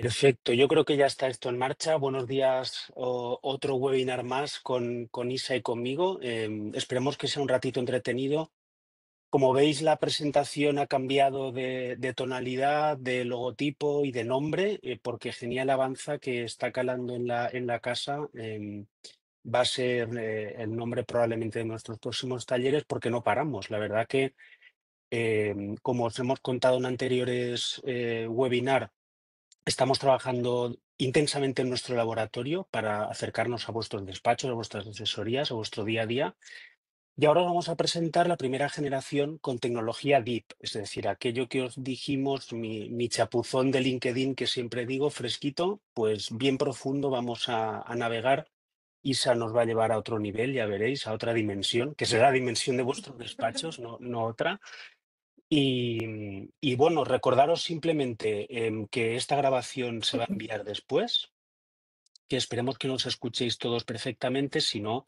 Perfecto, yo creo que ya está esto en marcha. Buenos días, otro webinar más con Isa y conmigo. Esperemos que sea un ratito entretenido. Como veis, la presentación ha cambiado de tonalidad, de logotipo y de nombre, porque Genial Avanza, que está calando en la casa, va a ser el nombre probablemente de nuestros próximos talleres, porque no paramos. La verdad que, como os hemos contado en anteriores webinar, estamos trabajando intensamente en nuestro laboratorio para acercarnos a vuestros despachos, a vuestras asesorías, a vuestro día a día. Y ahora vamos a presentar la primera generación con tecnología Deep, es decir, aquello que os dijimos, mi chapuzón de LinkedIn que siempre digo, fresquito, pues bien profundo vamos a navegar. ISA nos va a llevar a otro nivel, ya veréis, a otra dimensión, que será la dimensión de vuestros despachos, no otra. Y bueno, recordaros simplemente que esta grabación se va a enviar después, que esperemos que nos escuchéis todos perfectamente, si no,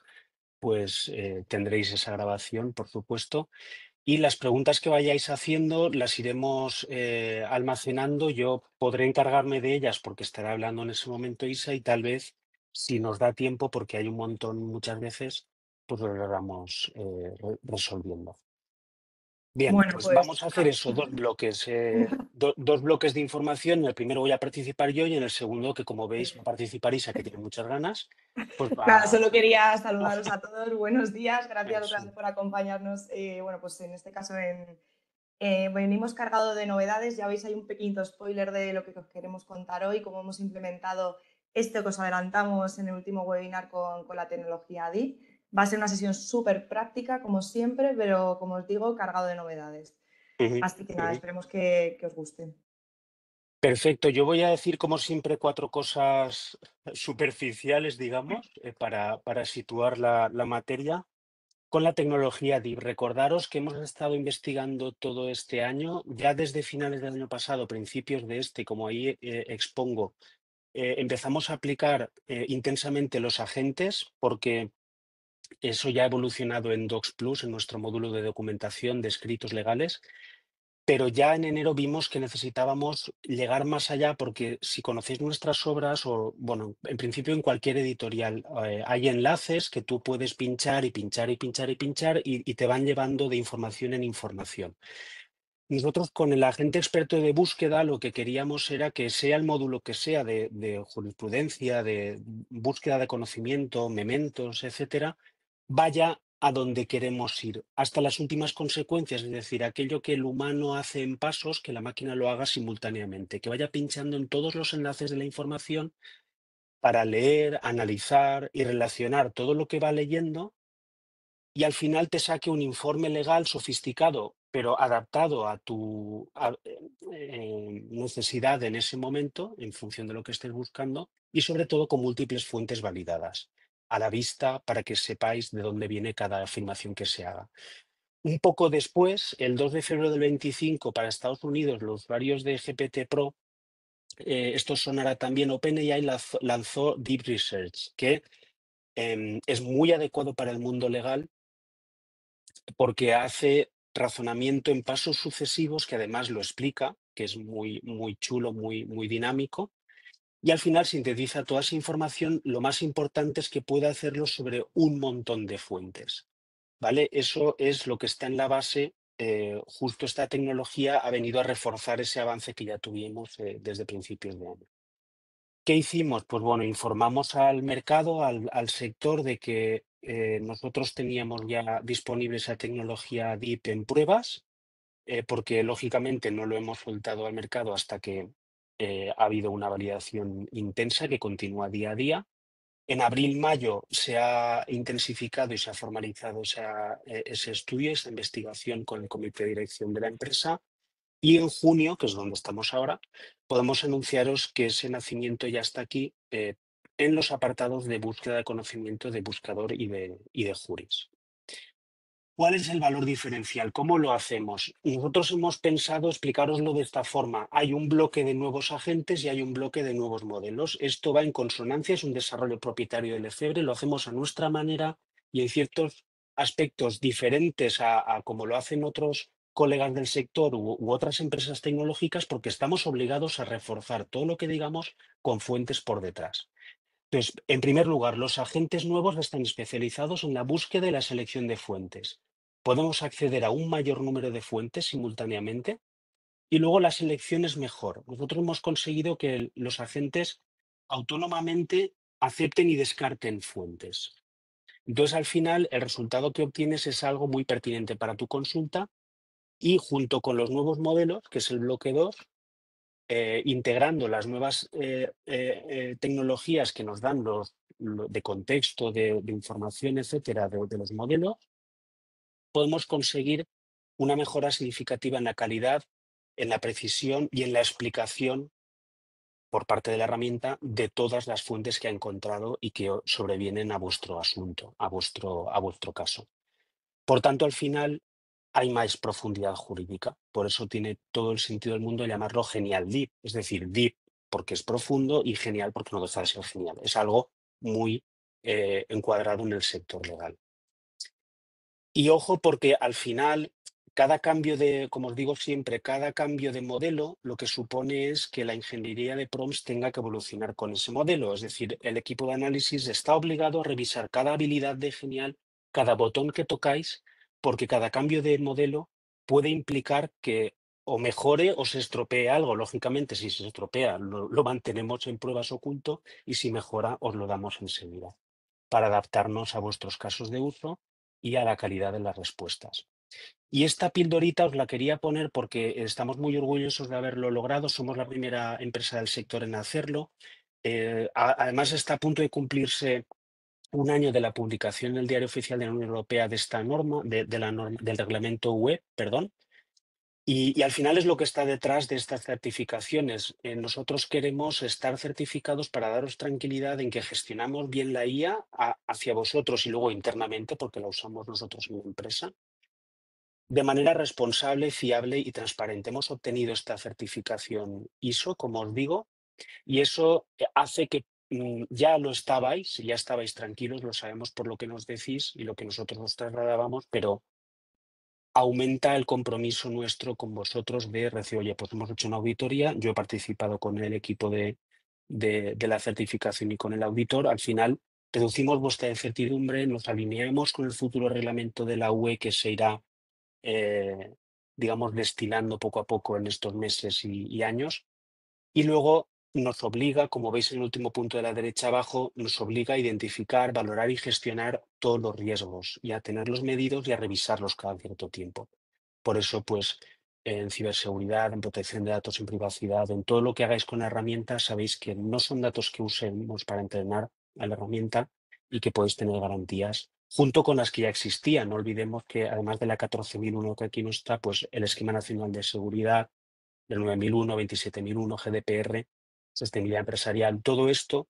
pues tendréis esa grabación, por supuesto. Y las preguntas que vayáis haciendo las iremos almacenando. Yo podré encargarme de ellas porque estará hablando en ese momento Isa y tal vez, si nos da tiempo, porque hay un montón muchas veces, pues lo vamos resolviendo. Bien, Bueno, pues pues vamos a hacer eso, dos bloques de información. En el primero voy a participar yo y en el segundo, que como veis va a participar Isa, que tiene muchas ganas, pues nada, va. solo quería saludaros a todos. Buenos días, gracias otra vez Eso. por acompañarnos. Bueno, pues en este caso venimos cargado de novedades. Ya veis, hay un pequeñito spoiler de lo que os queremos contar hoy, cómo hemos implementado esto que os adelantamos en el último webinar con la tecnología DIP. Va a ser una sesión súper práctica, como siempre, pero como os digo, cargado de novedades. Ujú, Así que nada, ujú. esperemos que os guste. Perfecto, yo voy a decir como siempre cuatro cosas superficiales, digamos, para situar la materia. Con la tecnología DIP, recordaros que hemos estado investigando todo este año, ya desde finales del año pasado, principios de este, como ahí expongo, empezamos a aplicar intensamente los agentes porque eso ya ha evolucionado en Docs Plus, en nuestro módulo de documentación de escritos legales. Pero ya en enero vimos que necesitábamos llegar más allá porque si conocéis nuestras obras o, bueno, en principio en cualquier editorial hay enlaces que tú puedes pinchar y pinchar y pinchar y pinchar y te van llevando de información en información. Nosotros con el agente experto de búsqueda lo que queríamos era que sea el módulo que sea de jurisprudencia, de búsqueda de conocimiento, mementos, etcétera, vaya a donde queremos ir, hasta las últimas consecuencias, es decir, aquello que el humano hace en pasos, que la máquina lo haga simultáneamente, que vaya pinchando en todos los enlaces de la información para leer, analizar y relacionar todo lo que va leyendo y al final te saque un informe legal sofisticado, pero adaptado a tu necesidad en ese momento, en función de lo que estés buscando, y sobre todo con múltiples fuentes validadas a la vista para que sepáis de dónde viene cada afirmación que se haga. Un poco después, el 2 de febrero del 25, para Estados Unidos, los usuarios de GPT Pro, esto sonará también, OpenAI lanzó Deep Research, que es muy adecuado para el mundo legal porque hace razonamiento en pasos sucesivos que además lo explica, que es muy, muy chulo, muy dinámico, y al final sintetiza toda esa información. Lo más importante es que puede hacerlo sobre un montón de fuentes, ¿vale? Eso es lo que está en la base. Justo esta tecnología ha venido a reforzar ese avance que ya tuvimos desde principios de año. ¿Qué hicimos? Pues bueno, informamos al mercado, al sector de que nosotros teníamos ya disponible esa tecnología DIP en pruebas, porque lógicamente no lo hemos soltado al mercado hasta que ha habido una validación intensa que continúa día a día. En abril, mayo se ha intensificado y se ha formalizado ese estudio, esa investigación con el comité de dirección de la empresa. Y en junio, que es donde estamos ahora, podemos anunciaros que ese nacimiento ya está aquí en los apartados de búsqueda de conocimiento de buscador y de juris. ¿Cuál es el valor diferencial? ¿Cómo lo hacemos? Nosotros hemos pensado explicaroslo de esta forma. Hay un bloque de nuevos agentes y hay un bloque de nuevos modelos. Esto va en consonancia, es un desarrollo propietario de Lefebvre, lo hacemos a nuestra manera y en ciertos aspectos diferentes a como lo hacen otros colegas del sector u otras empresas tecnológicas porque estamos obligados a reforzar todo lo que digamos con fuentes por detrás. Entonces, en primer lugar, los agentes nuevos están especializados en la búsqueda y la selección de fuentes. Podemos acceder a un mayor número de fuentes simultáneamente y luego la selección es mejor. Nosotros hemos conseguido que los agentes autónomamente acepten y descarten fuentes. Entonces, al final, el resultado que obtienes es algo muy pertinente para tu consulta y junto con los nuevos modelos, que es el bloque 2, integrando las nuevas tecnologías que nos dan de contexto, de información, etcétera, de los modelos, podemos conseguir una mejora significativa en la calidad, en la precisión y en la explicación por parte de la herramienta de todas las fuentes que ha encontrado y que sobrevienen a vuestro asunto, a vuestro caso. Por tanto, al final hay más profundidad jurídica. Por eso tiene todo el sentido del mundo llamarlo genial deep, es decir, deep porque es profundo y genial porque no deja de ser genial. Es algo muy encuadrado en el sector legal. Y ojo, porque al final, cada cambio como os digo siempre, cada cambio de modelo lo que supone es que la ingeniería de prompts tenga que evolucionar con ese modelo. Es decir, el equipo de análisis está obligado a revisar cada habilidad de Genial, cada botón que tocáis, porque cada cambio de modelo puede implicar que o mejore o se estropee algo. Lógicamente, si se estropea, lo mantenemos en pruebas oculto y si mejora, os lo damos enseguida para adaptarnos a vuestros casos de uso y a la calidad de las respuestas. Y esta pildorita os la quería poner porque estamos muy orgullosos de haberlo logrado. Somos la primera empresa del sector en hacerlo. Además, está a punto de cumplirse un año de la publicación en el Diario Oficial de la Unión Europea de esta norma, del reglamento UE, perdón. Y al final es lo que está detrás de estas certificaciones. Nosotros queremos estar certificados para daros tranquilidad en que gestionamos bien la IA hacia vosotros y luego internamente, porque la usamos nosotros en la empresa, de manera responsable, fiable y transparente. Hemos obtenido esta certificación ISO, como os digo, y eso hace que ya estabais tranquilos, lo sabemos por lo que nos decís y lo que nosotros nos trasladábamos, pero aumenta el compromiso nuestro con vosotros de decir, oye, pues hemos hecho una auditoría, yo he participado con el equipo de la certificación y con el auditor, al final reducimos vuestra incertidumbre, nos alineamos con el futuro reglamento de la UE que se irá, digamos, destilando poco a poco en estos meses y años. Y luego nos obliga, como veis en el último punto de la derecha abajo, nos obliga a identificar, valorar y gestionar todos los riesgos y a tenerlos medidos y a revisarlos cada cierto tiempo. Por eso, pues, en ciberseguridad, en protección de datos, en privacidad, en todo lo que hagáis con la herramienta, sabéis que no son datos que usemos para entrenar a la herramienta y que podéis tener garantías junto con las que ya existían. No olvidemos que además de la 14.001 que aquí no está, pues el Esquema Nacional de Seguridad, del 9.001, 27.001, GDPR, sostenibilidad empresarial, todo esto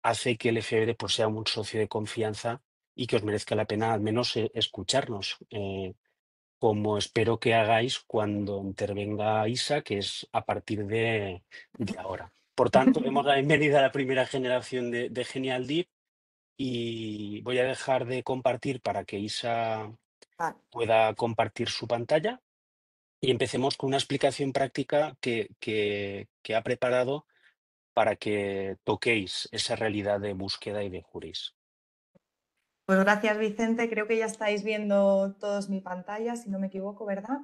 hace que el FBR pues, sea un socio de confianza y que os merezca la pena al menos escucharnos, como espero que hagáis cuando intervenga ISA, que es a partir de ahora. Por tanto, demos la bienvenida a la primera generación de Genial Deep y voy a dejar de compartir para que Isa Vale. pueda compartir su pantalla. Y empecemos con una explicación práctica que ha preparado para que toquéis esa realidad de búsqueda y de juris. Pues gracias, Vicente. Creo que ya estáis viendo todos mi pantalla, si no me equivoco, ¿verdad?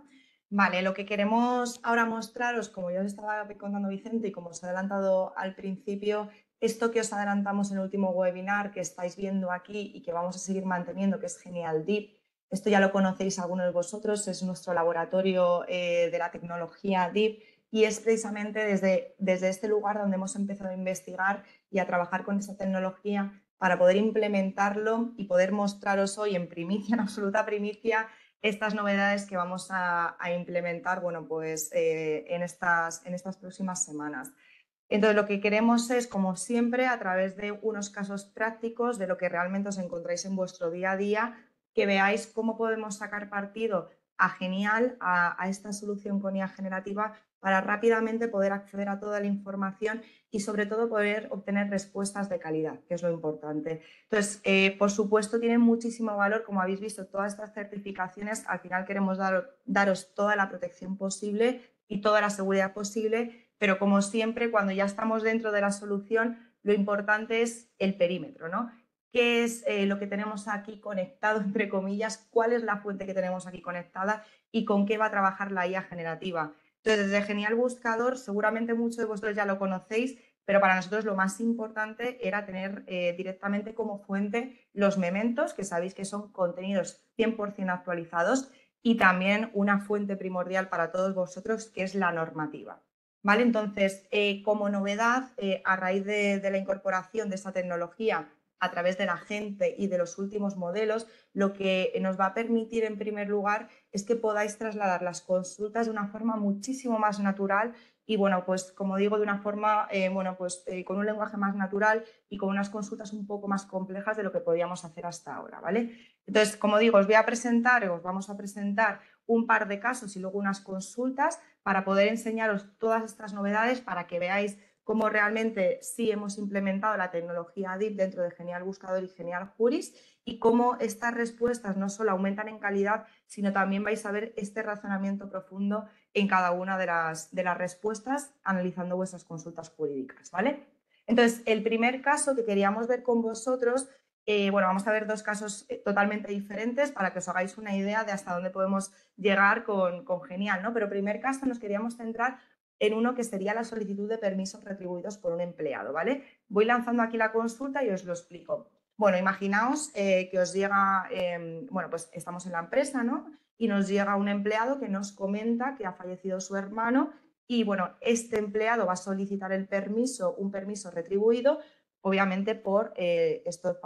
Vale, lo que queremos ahora mostraros, como ya os estaba contando Vicente y como os he adelantado al principio, esto que os adelantamos en el último webinar que estáis viendo aquí y que vamos a seguir manteniendo, que es Genial Deep. Esto ya lo conocéis algunos de vosotros, es nuestro laboratorio de la tecnología Deep y es precisamente desde este lugar donde hemos empezado a investigar y a trabajar con esta tecnología para poder implementarlo y poder mostraros hoy en primicia, en absoluta primicia, estas novedades que vamos a implementar bueno, pues, en estas próximas semanas. Entonces, lo que queremos es, como siempre, a través de unos casos prácticos de lo que realmente os encontráis en vuestro día a día, que veáis cómo podemos sacar partido a Genial, a esta solución con IA generativa, para rápidamente poder acceder a toda la información y sobre todo poder obtener respuestas de calidad, que es lo importante. Entonces, por supuesto, tienen muchísimo valor, como habéis visto, todas estas certificaciones, al final queremos daros toda la protección posible y toda la seguridad posible, pero como siempre, cuando ya estamos dentro de la solución, lo importante es el perímetro, ¿no? ¿Qué es lo que tenemos aquí conectado, entre comillas? ¿Cuál es la fuente que tenemos aquí conectada y con qué va a trabajar la IA generativa? Entonces, desde Genial Buscador, seguramente muchos de vosotros ya lo conocéis, pero para nosotros lo más importante era tener directamente como fuente los mementos, que sabéis que son contenidos 100% actualizados, y también una fuente primordial para todos vosotros, que es la normativa. ¿Vale? Entonces, como novedad, a raíz de la incorporación de esta tecnología a través de la gente y de los últimos modelos, lo que nos va a permitir, en primer lugar, es que podáis trasladar las consultas de una forma muchísimo más natural y, bueno, pues como digo, de una forma, con un lenguaje más natural y con unas consultas un poco más complejas de lo que podíamos hacer hasta ahora, ¿vale? Entonces, como digo, os vamos a presentar un par de casos y luego unas consultas para poder enseñaros todas estas novedades para que veáis cómo realmente sí hemos implementado la tecnología DIP dentro de Genial Buscador y Genial Juris y cómo estas respuestas no solo aumentan en calidad, sino también vais a ver este razonamiento profundo en cada una de las respuestas analizando vuestras consultas jurídicas, ¿vale? Entonces, el primer caso que queríamos ver con vosotros, vamos a ver dos casos totalmente diferentes para que os hagáis una idea de hasta dónde podemos llegar con Genial, ¿no? Pero primer caso nos queríamos centrar en uno que sería la solicitud de permisos retribuidos por un empleado, ¿vale? Voy lanzando aquí la consulta y os lo explico. Bueno, imaginaos que os llega, pues estamos en la empresa, ¿no? Y nos llega un empleado que nos comenta que ha fallecido su hermano y, bueno, este empleado va a solicitar un permiso retribuido, obviamente por esto,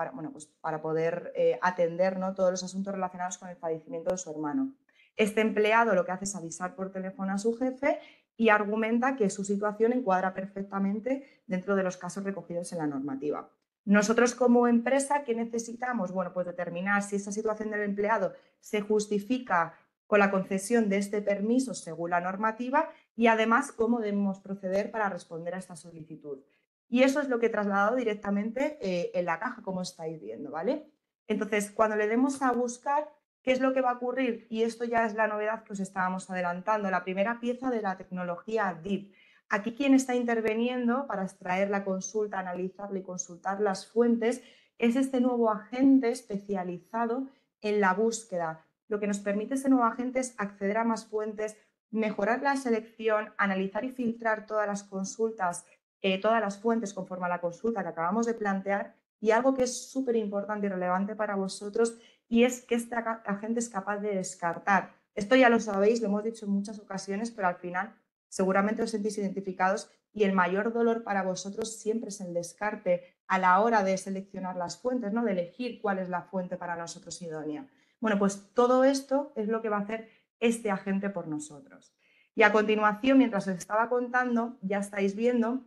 para poder atender, ¿no?, todos los asuntos relacionados con el fallecimiento de su hermano. Este empleado lo que hace es avisar por teléfono a su jefe y argumenta que su situación encuadra perfectamente dentro de los casos recogidos en la normativa. Nosotros como empresa, ¿qué necesitamos? Bueno, pues determinar si esa situación del empleado se justifica con la concesión de este permiso según la normativa y además cómo debemos proceder para responder a esta solicitud. Y eso es lo que he trasladado directamente en la caja, como estáis viendo, ¿vale? Entonces, cuando le demos a buscar, ¿qué es lo que va a ocurrir? Y esto ya es la novedad que os estábamos adelantando, la primera pieza de la tecnología DIP. Aquí quien está interviniendo para extraer la consulta, analizarla y consultar las fuentes es este nuevo agente especializado en la búsqueda. Lo que nos permite este nuevo agente es acceder a más fuentes, mejorar la selección, analizar y filtrar todas las consultas, todas las fuentes conforme a la consulta que acabamos de plantear y algo que es súper importante y relevante para vosotros y es que este agente es capaz de descartar. Esto ya lo sabéis, lo hemos dicho en muchas ocasiones, pero al final seguramente os sentís identificados y el mayor dolor para vosotros siempre es el descarte a la hora de seleccionar las fuentes, ¿no?, de elegir cuál es la fuente para nosotros idónea. Bueno, pues todo esto es lo que va a hacer este agente por nosotros. Y a continuación, mientras os estaba contando, ya estáis viendo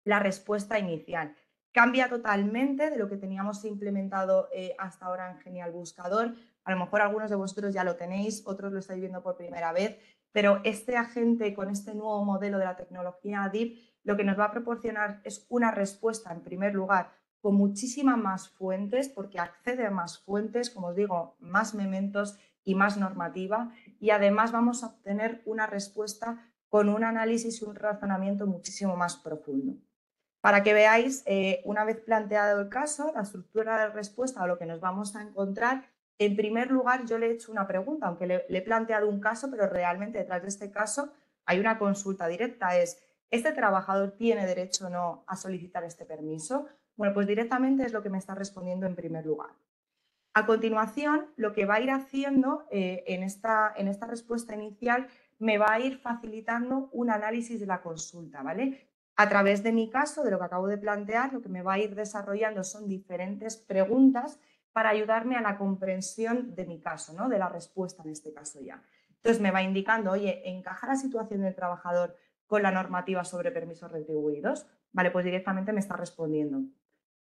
la respuesta inicial. Cambia totalmente de lo que teníamos implementado hasta ahora en Genial Buscador. A lo mejor algunos de vosotros ya lo tenéis, otros lo estáis viendo por primera vez, pero este agente con este nuevo modelo de la tecnología DIP lo que nos va a proporcionar es una respuesta, en primer lugar, con muchísimas más fuentes, porque accede a más fuentes, como os digo, más mementos y más normativa, y además vamos a obtener una respuesta con un análisis y un razonamiento muchísimo más profundo. Para que veáis, una vez planteado el caso, la estructura de respuesta o lo que nos vamos a encontrar, en primer lugar yo le he hecho una pregunta, aunque le he planteado un caso, pero realmente detrás de este caso hay una consulta directa, es ¿este trabajador tiene derecho o no a solicitar este permiso? Bueno, pues directamente es lo que me está respondiendo en primer lugar. A continuación, lo que va a ir haciendo en esta respuesta inicial me va a ir facilitando un análisis de la consulta, ¿vale? A través de mi caso, de lo que acabo de plantear, lo que me va a ir desarrollando son diferentes preguntas para ayudarme a la comprensión de mi caso, ¿no?, de la respuesta en este caso ya. Entonces me va indicando, oye, ¿encaja la situación del trabajador con la normativa sobre permisos retribuidos? Vale, pues directamente me está respondiendo.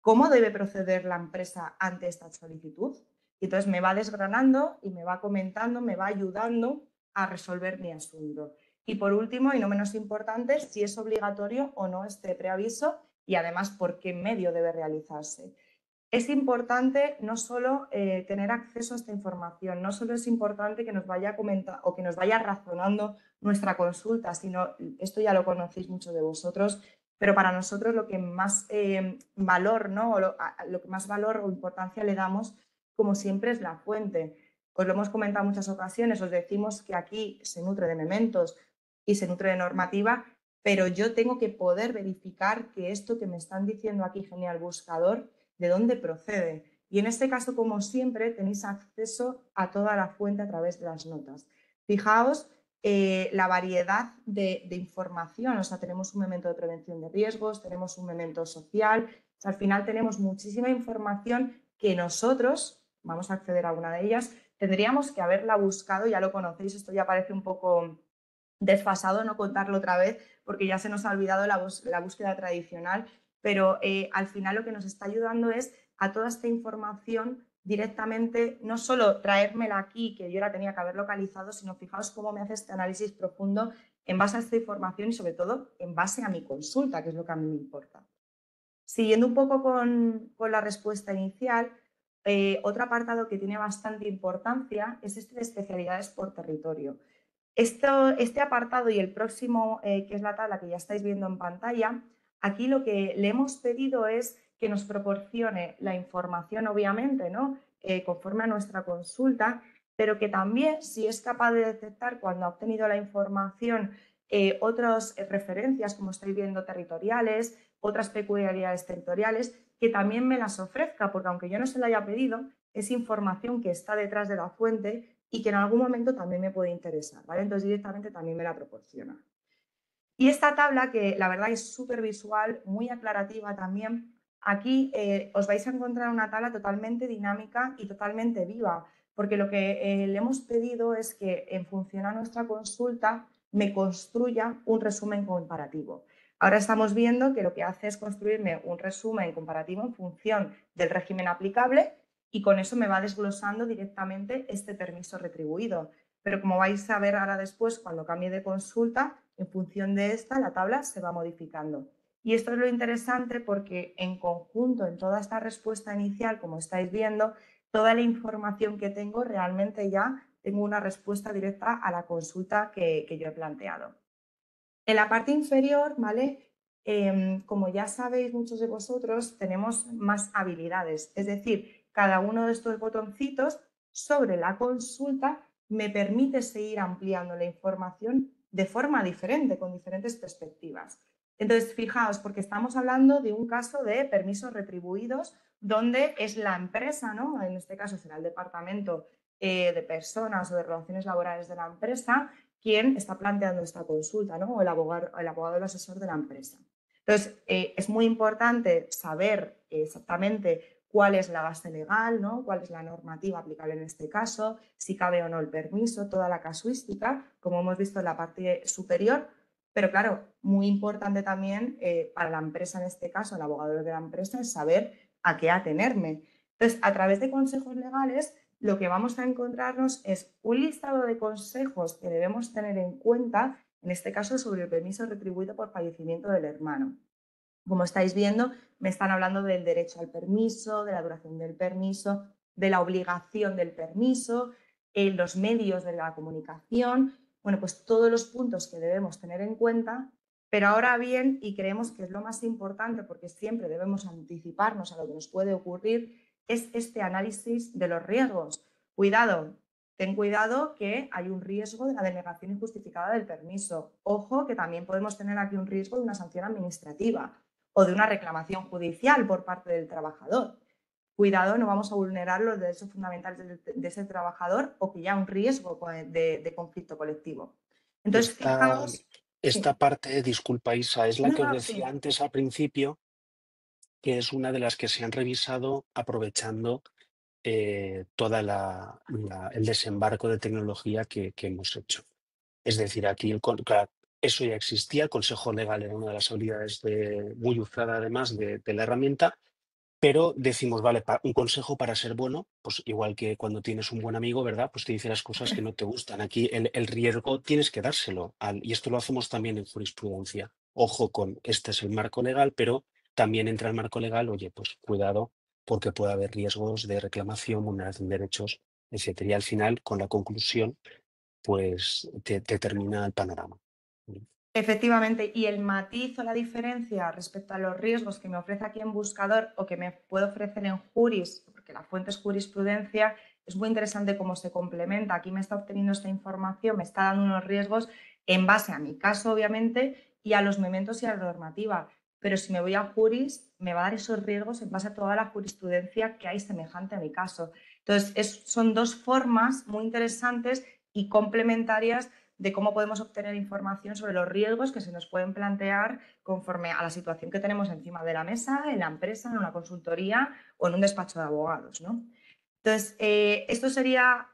¿Cómo debe proceder la empresa ante esta solicitud? Y entonces me va desgranando y me va comentando, me va ayudando a resolver mi asunto. Y por último, y no menos importante, si es obligatorio o no este preaviso y además por qué medio debe realizarse. Es importante no solo tener acceso a esta información, no solo es importante que nos vaya comentando o que nos vaya razonando nuestra consulta, sino esto ya lo conocéis muchos de vosotros, pero para nosotros lo que más valor, ¿no? O lo que más valor o importancia le damos, como siempre, es la fuente. Os lo hemos comentado en muchas ocasiones, os decimos que aquí se nutre de mementos y se nutre de normativa, pero yo tengo que poder verificar que esto que me están diciendo aquí, Genial Buscador, de dónde procede. Y en este caso, como siempre, tenéis acceso a toda la fuente a través de las notas. Fijaos la variedad de información, o sea, tenemos un memento de prevención de riesgos, tenemos un memento social, o sea, al final tenemos muchísima información que nosotros, vamos a acceder a una de ellas, tendríamos que haberla buscado, ya lo conocéis, esto ya parece un poco desfasado no contarlo otra vez porque ya se nos ha olvidado la búsqueda tradicional, pero al final lo que nos está ayudando es a toda esta información directamente, no solo traérmela aquí, que yo la tenía que haber localizado, sino fijaos cómo me hace este análisis profundo en base a esta información y sobre todo en base a mi consulta, que es lo que a mí me importa. Siguiendo un poco con la respuesta inicial, otro apartado que tiene bastante importancia es este de especialidades por territorio. Este apartado y el próximo, que es la tabla que ya estáis viendo en pantalla, aquí lo que le hemos pedido es que nos proporcione la información, obviamente, ¿no? Conforme a nuestra consulta, pero que también, si es capaz de detectar cuando ha obtenido la información otras referencias, como estáis viendo, territoriales, otras peculiaridades territoriales, que también me las ofrezca, porque aunque yo no se la haya pedido, es información que está detrás de la fuente y que en algún momento también me puede interesar, ¿vale? Entonces directamente también me la proporciona. Y esta tabla, que la verdad es súper visual, muy aclarativa también, aquí os vais a encontrar una tabla totalmente dinámica y totalmente viva, porque lo que le hemos pedido es que en función a nuestra consulta me construya un resumen comparativo. Ahora estamos viendo que lo que hace es construirme un resumen comparativo en función del régimen aplicable y con eso me va desglosando directamente este permiso retribuido. Pero como vais a ver ahora después, cuando cambie de consulta, en función de esta, la tabla se va modificando. Y esto es lo interesante porque en conjunto, en toda esta respuesta inicial, como estáis viendo, toda la información que tengo, realmente ya tengo una respuesta directa a la consulta que yo he planteado. En la parte inferior, ¿vale? Como ya sabéis muchos de vosotros, tenemos más habilidades. Es decir, cada uno de estos botoncitos sobre la consulta me permite seguir ampliando la información de forma diferente, con diferentes perspectivas. Entonces, fijaos, porque estamos hablando de un caso de permisos retribuidos, donde es la empresa, ¿no? En este caso será el departamento de personas o de relaciones laborales de la empresa, quien está planteando esta consulta, ¿no? O el abogado o el asesor de la empresa. Entonces, es muy importante saber exactamente cuál es la base legal, ¿no? Cuál es la normativa aplicable en este caso, si cabe o no el permiso, toda la casuística, como hemos visto en la parte superior. Pero claro, muy importante también para la empresa en este caso, el abogado de la empresa, es saber a qué atenerme. Entonces, a través de consejos legales, lo que vamos a encontrarnos es un listado de consejos que debemos tener en cuenta, en este caso sobre el permiso retribuido por fallecimiento del hermano. Como estáis viendo, me están hablando del derecho al permiso, de la duración del permiso, de la obligación del permiso, los medios de la comunicación, bueno, pues todos los puntos que debemos tener en cuenta, pero ahora bien, y creemos que es lo más importante porque siempre debemos anticiparnos a lo que nos puede ocurrir, es este análisis de los riesgos. Cuidado, ten cuidado que hay un riesgo de la denegación injustificada del permiso. Ojo que también podemos tener aquí un riesgo de una sanción administrativa o de una reclamación judicial por parte del trabajador. Cuidado, no vamos a vulnerar los derechos fundamentales de ese trabajador o que ya un riesgo de conflicto colectivo. Entonces, Esta, fijaos, esta sí, parte, disculpa Isa, es la no, que os no, decía sí, antes al principio, que es una de las que se han revisado aprovechando toda el desembarco de tecnología que hemos hecho. Es decir, aquí claro, eso ya existía, el consejo legal era una de las habilidades muy usada además de la herramienta, pero decimos, vale, un consejo para ser bueno, pues igual que cuando tienes un buen amigo, ¿verdad? Pues te dice las cosas que no te gustan. Aquí el riesgo tienes que dárselo, y esto lo hacemos también en jurisprudencia. Ojo con, este es el marco legal, pero también entra el marco legal, oye, pues cuidado, porque puede haber riesgos de reclamación, vulneración de derechos, etcétera. Y al final, con la conclusión, pues te termina el panorama. Efectivamente, y el matiz o la diferencia respecto a los riesgos que me ofrece aquí en Buscador o que me puede ofrecer en Juris, porque la fuente es jurisprudencia, es muy interesante cómo se complementa. Aquí me está obteniendo esta información, me está dando unos riesgos en base a mi caso, obviamente, y a los mementos y a la normativa. Pero si me voy a Juris, me va a dar esos riesgos en base a toda la jurisprudencia que hay semejante a mi caso. Entonces, son dos formas muy interesantes y complementarias de cómo podemos obtener información sobre los riesgos que se nos pueden plantear conforme a la situación que tenemos encima de la mesa, en la empresa, en una consultoría o en un despacho de abogados, ¿no? Entonces, esto sería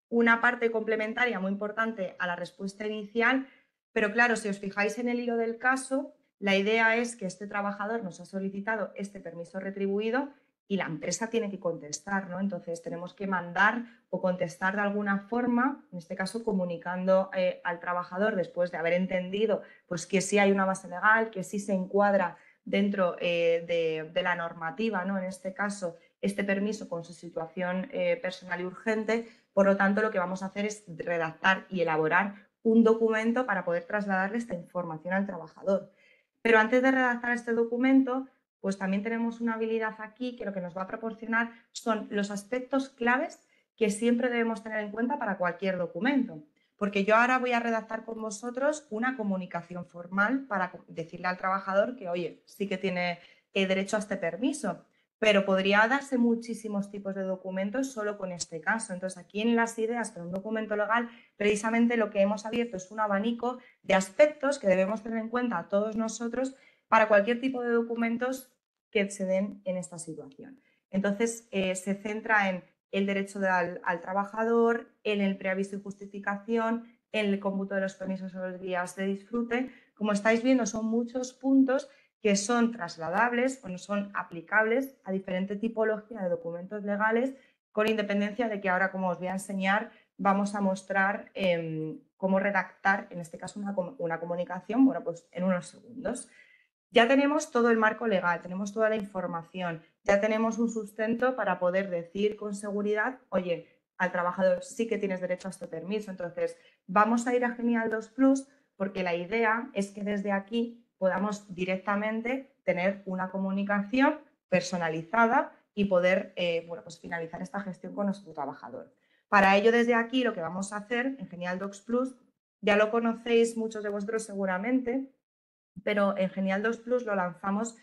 una parte complementaria muy importante a la respuesta inicial, pero claro, si os fijáis en el hilo del caso, la idea es que este trabajador nos ha solicitado este permiso retribuido y la empresa tiene que contestar, ¿no? Entonces tenemos que mandar o contestar de alguna forma, en este caso comunicando al trabajador después de haber entendido pues, que sí hay una base legal, que sí se encuadra dentro de la normativa, ¿no? En este caso, este permiso con su situación personal y urgente. Por lo tanto, lo que vamos a hacer es redactar y elaborar un documento para poder trasladarle esta información al trabajador. Pero antes de redactar este documento, pues también tenemos una habilidad aquí que lo que nos va a proporcionar son los aspectos claves que siempre debemos tener en cuenta para cualquier documento. Porque yo ahora voy a redactar con vosotros una comunicación formal para decirle al trabajador que, oye, sí que tiene derecho a este permiso, pero podría darse muchísimos tipos de documentos solo con este caso. Entonces, aquí en las ideas para un documento legal, precisamente lo que hemos abierto es un abanico de aspectos que debemos tener en cuenta todos nosotros para cualquier tipo de documentos que se den en esta situación. Entonces, se centra en el derecho al trabajador, en el preaviso y justificación, en el cómputo de los permisos o los días de disfrute. Como estáis viendo, son muchos puntos que son trasladables o no son aplicables a diferente tipología de documentos legales, con independencia de que ahora, como os voy a enseñar, vamos a mostrar cómo redactar, en este caso, una comunicación, bueno, pues en unos segundos. Ya tenemos todo el marco legal, tenemos toda la información, ya tenemos un sustento para poder decir con seguridad, oye, al trabajador sí que tienes derecho a este permiso. Entonces, vamos a ir a Genial 2 Plus porque la idea es que desde aquí podamos directamente tener una comunicación personalizada y poder bueno, pues finalizar esta gestión con nuestro trabajador. Para ello, desde aquí, lo que vamos a hacer en Genial Docs Plus, ya lo conocéis muchos de vosotros seguramente, pero en Genial 2 Plus lo lanzamos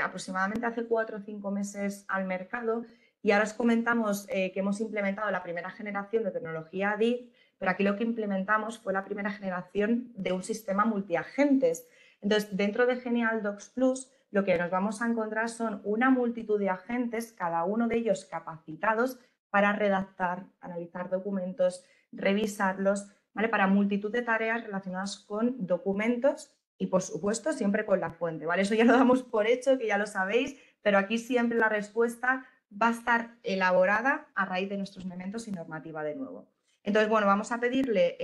aproximadamente hace 4 o 5 meses al mercado y ahora os comentamos que hemos implementado la primera generación de tecnología DIF, pero aquí lo que implementamos fue la primera generación de un sistema multiagentes. Entonces, dentro de Genial Docs Plus, lo que nos vamos a encontrar son una multitud de agentes, cada uno de ellos capacitados para redactar, analizar documentos, revisarlos, ¿vale? Para multitud de tareas relacionadas con documentos y, por supuesto, siempre con la fuente, ¿vale? Eso ya lo damos por hecho, que ya lo sabéis, pero aquí siempre la respuesta va a estar elaborada a raíz de nuestros elementos y normativa de nuevo. Entonces, bueno, vamos a pedirle,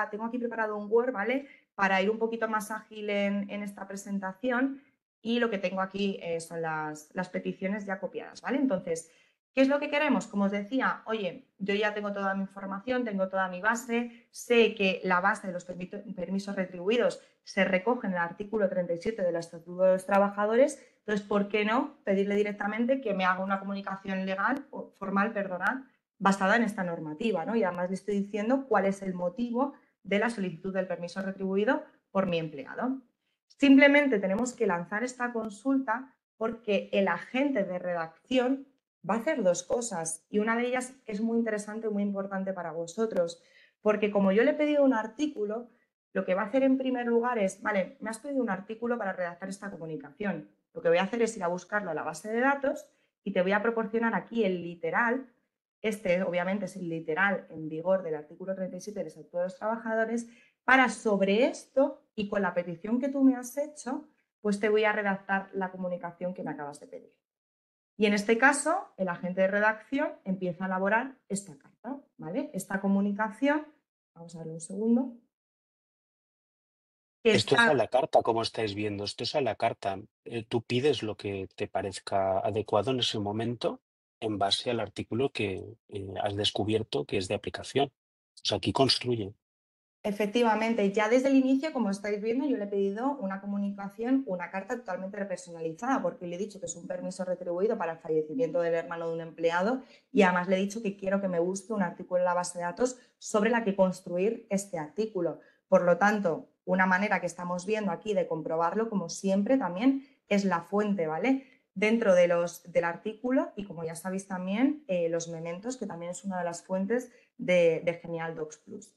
tengo aquí preparado un Word, ¿vale? Para ir un poquito más ágil en esta presentación y lo que tengo aquí son las peticiones ya copiadas, ¿vale? Entonces, ¿qué es lo que queremos? Como os decía, oye, yo ya tengo toda mi información, tengo toda mi base, sé que la base de los permisos retribuidos se recoge en el artículo 37 del Estatuto de los Trabajadores, entonces, ¿por qué no pedirle directamente que me haga una comunicación legal o formal, perdonad, basada en esta normativa, ¿no? Y además le estoy diciendo cuál es el motivo de la solicitud del permiso retribuido por mi empleado. Simplemente tenemos que lanzar esta consulta porque el agente de redacción va a hacer dos cosas y una de ellas es muy interesante y muy importante para vosotros, porque como yo le he pedido un artículo, lo que va a hacer en primer lugar es, vale, me has pedido un artículo para redactar esta comunicación. Lo que voy a hacer es ir a buscarlo a la base de datos y te voy a proporcionar aquí el literal. Este, obviamente, es el literal en vigor del artículo 37 del Estatuto de los Trabajadores para sobre esto y con la petición que tú me has hecho, pues te voy a redactar la comunicación que me acabas de pedir. Y en este caso, el agente de redacción empieza a elaborar esta carta, ¿vale? Esta comunicación, vamos a ver un segundo, que Esto es a está la carta, como estáis viendo, esto es a la carta. Tú pides lo que te parezca adecuado en ese momento en base al artículo que has descubierto que es de aplicación. O sea, aquí construye. efectivamente, ya desde el inicio, como estáis viendo, yo le he pedido una comunicación, una carta totalmente personalizada, porque le he dicho que es un permiso retribuido para el fallecimiento del hermano de un empleado y además le he dicho que quiero que me busque un artículo en la base de datos sobre la que construir este artículo. Por lo tanto, una manera que estamos viendo aquí de comprobarlo, como siempre, también es la fuente, ¿vale? Dentro del artículo y, como ya sabéis también, los mementos, que también es una de las fuentes de Genial Docs Plus.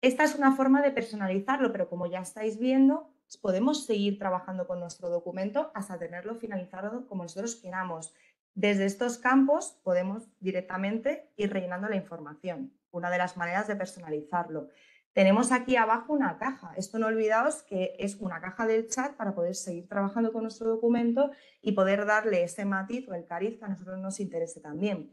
Esta es una forma de personalizarlo, pero como ya estáis viendo, podemos seguir trabajando con nuestro documento hasta tenerlo finalizado como nosotros queramos. Desde estos campos podemos directamente ir rellenando la información, una de las maneras de personalizarlo. Tenemos aquí abajo una caja. Esto no olvidaos que es una caja del chat para poder seguir trabajando con nuestro documento y poder darle ese matiz o el cariz que a nosotros nos interese también.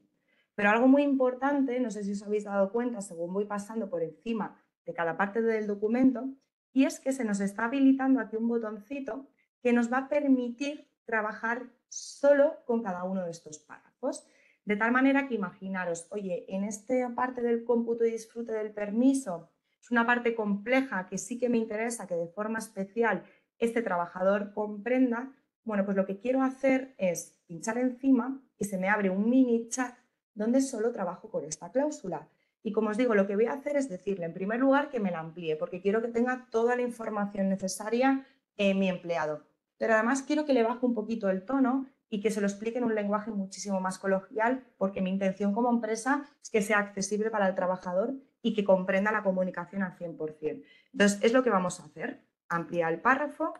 Pero algo muy importante, no sé si os habéis dado cuenta según voy pasando por encima de cada parte del documento, y es que se nos está habilitando aquí un botoncito que nos va a permitir trabajar solo con cada uno de estos párrafos. De tal manera que imaginaros, oye, en esta parte del cómputo y disfrute del permiso, es una parte compleja que sí que me interesa que de forma especial este trabajador comprenda, bueno, pues lo que quiero hacer es pinchar encima y se me abre un mini chat donde solo trabajo con esta cláusula. Y como os digo, lo que voy a hacer es decirle, en primer lugar, que me la amplíe, porque quiero que tenga toda la información necesaria mi empleado. Pero además quiero que le baje un poquito el tono y que se lo explique en un lenguaje muchísimo más coloquial, porque mi intención como empresa es que sea accesible para el trabajador y que comprenda la comunicación al 100%. Entonces, es lo que vamos a hacer. Ampliar el párrafo.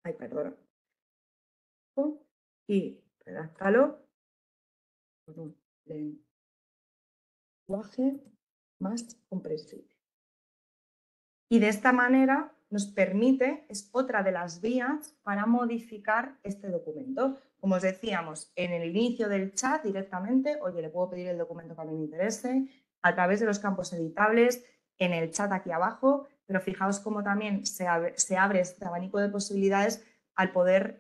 Ay, perdón. Y redáctalo con un lenguaje más comprensible. Y de esta manera nos permite, es otra de las vías para modificar este documento. Como os decíamos, en el inicio del chat directamente, oye, le puedo pedir el documento que a mí me interese, a través de los campos editables, en el chat aquí abajo, pero fijaos cómo también se abre este abanico de posibilidades al poder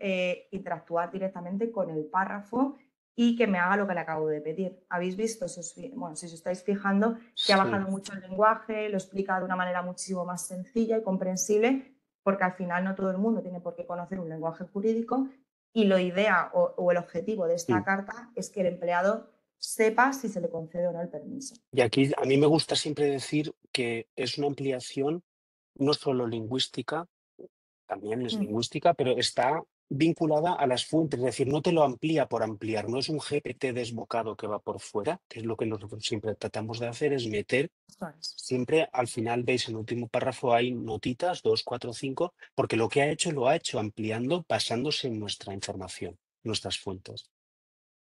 interactuar directamente con el párrafo y que me haga lo que le acabo de pedir. Habéis visto, si os estáis fijando, que ha Sí. bajado mucho el lenguaje, lo explica de una manera muchísimo más sencilla y comprensible, porque al final no todo el mundo tiene por qué conocer un lenguaje jurídico y la idea o el objetivo de esta Mm. carta es que el empleado sepa si se le concede o no el permiso. Y aquí a mí me gusta siempre decir que es una ampliación no solo lingüística, también es Mm. lingüística, pero está vinculada a las fuentes, es decir, no te lo amplía por ampliar, no es un GPT desbocado que va por fuera, que es lo que nosotros siempre tratamos de hacer, es meter, Eso es. siempre al final veis en el último párrafo hay notitas, 2, 4, 5, porque lo que ha hecho lo ha hecho ampliando basándose en nuestra información, nuestras fuentes.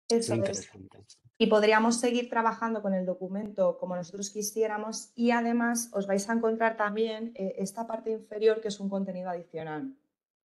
Eso Muy es. interesante. Y podríamos seguir trabajando con el documento como nosotros quisiéramos y además os vais a encontrar también esta parte inferior que es un contenido adicional.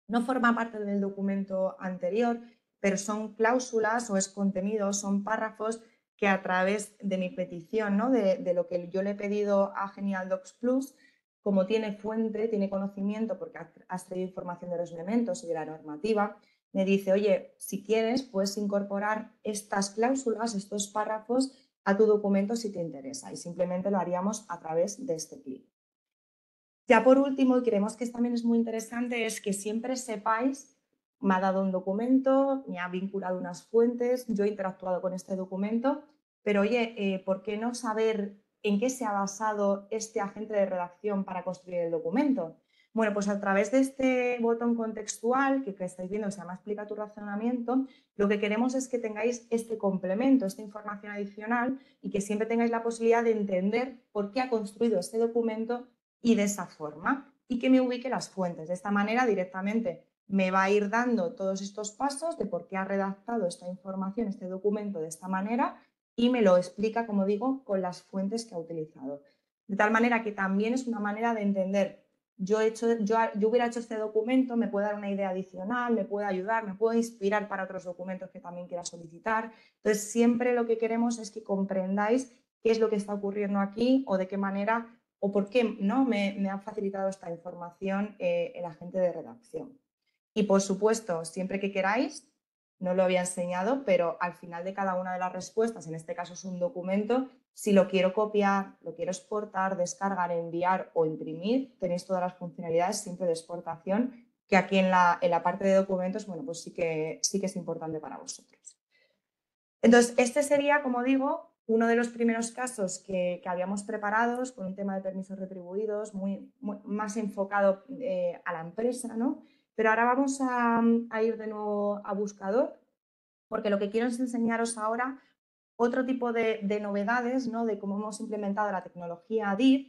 No forma parte del documento anterior, pero son cláusulas o es contenido, son párrafos que a través de mi petición, ¿no? de lo que yo le he pedido a Genial Docs Plus, como tiene fuente, tiene conocimiento, porque has traído información de los elementos y de la normativa, me dice, oye, si quieres, puedes incorporar estas cláusulas, estos párrafos a tu documento si te interesa. Y simplemente lo haríamos a través de este clic. Ya por último, y creemos que también es muy interesante, es que siempre sepáis, me ha dado un documento, me ha vinculado unas fuentes, yo he interactuado con este documento, pero oye, ¿por qué no saber en qué se ha basado este agente de redacción para construir el documento? Bueno, pues a través de este botón contextual que estáis viendo, que se llama Explica tu razonamiento, lo que queremos es que tengáis este complemento, esta información adicional y que siempre tengáis la posibilidad de entender por qué ha construido este documento y de esa forma y que me ubique las fuentes. De esta manera directamente me va a ir dando todos estos pasos de por qué ha redactado esta información, este documento de esta manera y me lo explica, como digo, con las fuentes que ha utilizado. De tal manera que también es una manera de entender yo hubiera hecho este documento, me puede dar una idea adicional, me puede ayudar, me puede inspirar para otros documentos que también quiera solicitar. Entonces, siempre lo que queremos es que comprendáis qué es lo que está ocurriendo aquí o de qué manera o por qué no me ha facilitado esta información el agente de redacción. Y por supuesto, siempre que queráis, no lo había enseñado, pero al final de cada una de las respuestas, en este caso es un documento, si lo quiero copiar, lo quiero exportar, descargar, enviar o imprimir, tenéis todas las funcionalidades siempre de exportación, que aquí en la parte de documentos, bueno, pues sí que es importante para vosotros. Entonces, este sería, como digo, uno de los primeros casos que habíamos preparados con un tema de permisos retribuidos más enfocado a la empresa, ¿no? Pero ahora vamos a ir de nuevo a buscador, porque lo que quiero es enseñaros ahora otro tipo de novedades, ¿no? De cómo hemos implementado la tecnología DIF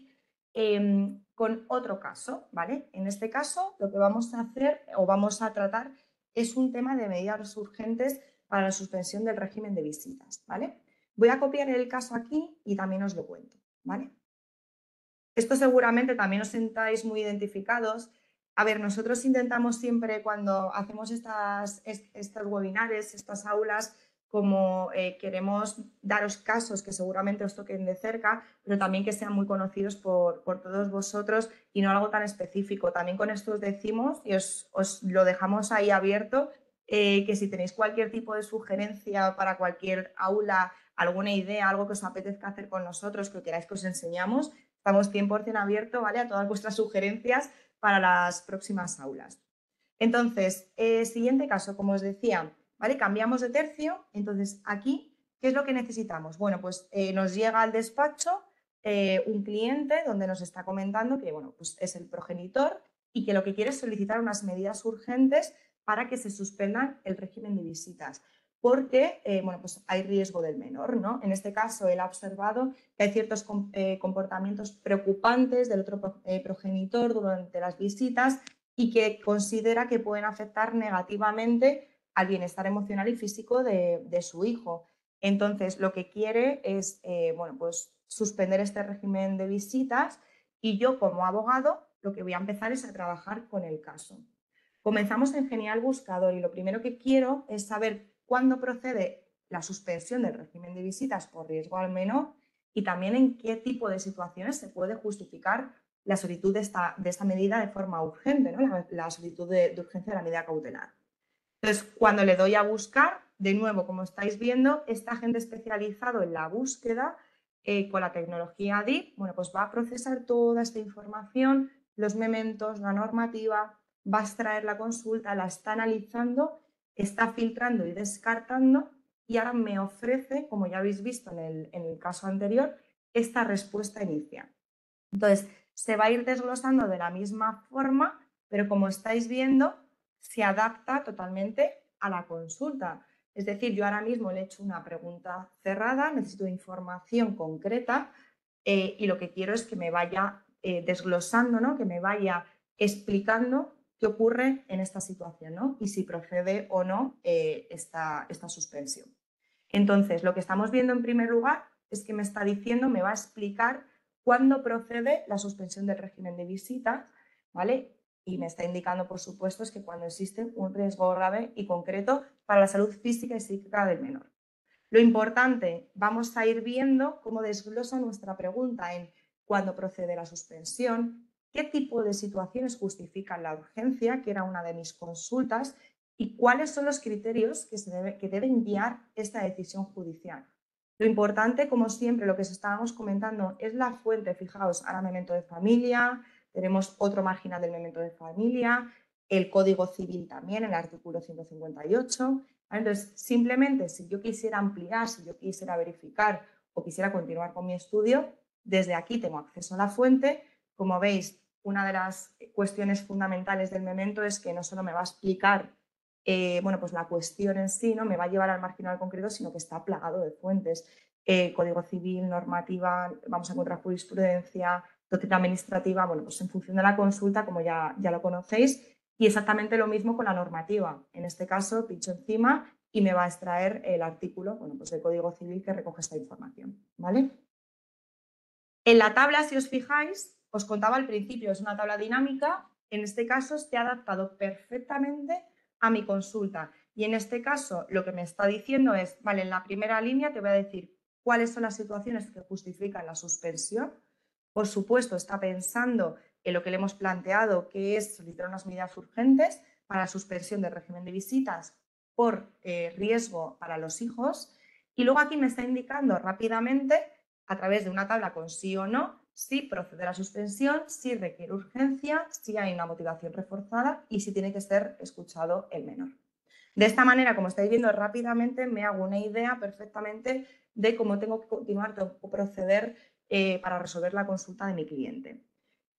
con otro caso, ¿vale? En este caso, lo que vamos a hacer o vamos a tratar es un tema de medidas urgentes para la suspensión del régimen de visitas, ¿vale? Voy a copiar el caso aquí y también os lo cuento, ¿vale? Esto seguramente también os sentáis muy identificados. A ver, nosotros intentamos siempre cuando hacemos estos webinares, estas aulas, como queremos daros casos que seguramente os toquen de cerca, pero también que sean muy conocidos por todos vosotros y no algo tan específico. También con esto os decimos y os lo dejamos ahí abierto, que si tenéis cualquier tipo de sugerencia para cualquier aula, alguna idea, algo que os apetezca hacer con nosotros, que queráis que os enseñamos, estamos 100% abiertos, ¿vale? A todas vuestras sugerencias para las próximas aulas. Entonces, siguiente caso, como os decía, ¿vale? Cambiamos de tercio. Entonces, aquí, ¿qué es lo que necesitamos? Bueno, pues nos llega al despacho un cliente donde nos está comentando que, bueno, pues es el progenitor y que lo que quiere es solicitar unas medidas urgentes para que se suspendan el régimen de visitas, porque bueno, pues hay riesgo del menor, ¿no? En este caso, él ha observado que hay ciertos comportamientos preocupantes del otro progenitor durante las visitas y que considera que pueden afectar negativamente al bienestar emocional y físico de su hijo. Entonces, lo que quiere es bueno, pues suspender este régimen de visitas y yo, como abogado, lo que voy a empezar es a trabajar con el caso. Comenzamos en Genial Buscador y lo primero que quiero es saber cuándo procede la suspensión del régimen de visitas por riesgo al menor y también en qué tipo de situaciones se puede justificar la solicitud de esta medida de forma urgente, ¿no? La solicitud de urgencia de la medida cautelar. Entonces, cuando le doy a buscar, de nuevo, como estáis viendo, este agente especializado en la búsqueda con la tecnología DIP, bueno, pues va a procesar toda esta información, los mementos, la normativa, va a extraer la consulta, la está analizando, está filtrando y descartando y ahora me ofrece, como ya habéis visto en el caso anterior, esta respuesta inicial. Entonces, se va a ir desglosando de la misma forma, pero como estáis viendo, se adapta totalmente a la consulta. Es decir, yo ahora mismo le he hecho una pregunta cerrada, necesito información concreta y lo que quiero es que me vaya desglosando, ¿no? Que me vaya explicando qué ocurre en esta situación, ¿no? Y si procede o no esta suspensión. Entonces, lo que estamos viendo en primer lugar es que me está diciendo, me va a explicar cuándo procede la suspensión del régimen de visitas, ¿vale? Y me está indicando, por supuesto, es que cuando existe un riesgo grave y concreto para la salud física y psíquica del menor. Lo importante, vamos a ir viendo cómo desglosa nuestra pregunta en cuándo procede la suspensión, qué tipo de situaciones justifican la urgencia, que era una de mis consultas, y cuáles son los criterios que deben guiar esta decisión judicial. Lo importante, como siempre, lo que os estábamos comentando es la fuente. Fijaos, ahora memento de familia, tenemos otro marginal del memento de familia, el Código Civil también, el artículo 158. Entonces, simplemente si yo quisiera ampliar, si yo quisiera verificar o quisiera continuar con mi estudio, desde aquí tengo acceso a la fuente. Como veis, una de las cuestiones fundamentales del memento es que no solo me va a explicar bueno, pues la cuestión en sí, no me va a llevar al marginal concreto, sino que está plagado de fuentes. Código civil, normativa, vamos a encontrar jurisprudencia, doctrina administrativa, bueno, pues en función de la consulta, como ya lo conocéis, y exactamente lo mismo con la normativa. En este caso, pincho encima y me va a extraer el artículo, bueno, pues del Código Civil que recoge esta información, ¿vale? En la tabla, si os fijáis, os contaba al principio, es una tabla dinámica, en este caso esté adaptado perfectamente a mi consulta. Y en este caso lo que me está diciendo es, vale, en la primera línea te voy a decir cuáles son las situaciones que justifican la suspensión. Por supuesto, está pensando en lo que le hemos planteado, que es solicitar unas medidas urgentes para la suspensión del régimen de visitas por riesgo para los hijos. Y luego aquí me está indicando rápidamente, a través de una tabla con sí o no, si procede a la suspensión, si requiere urgencia, si hay una motivación reforzada y si tiene que ser escuchado el menor. De esta manera, como estáis viendo rápidamente, me hago una idea perfectamente de cómo tengo que continuar, tengo que proceder para resolver la consulta de mi cliente.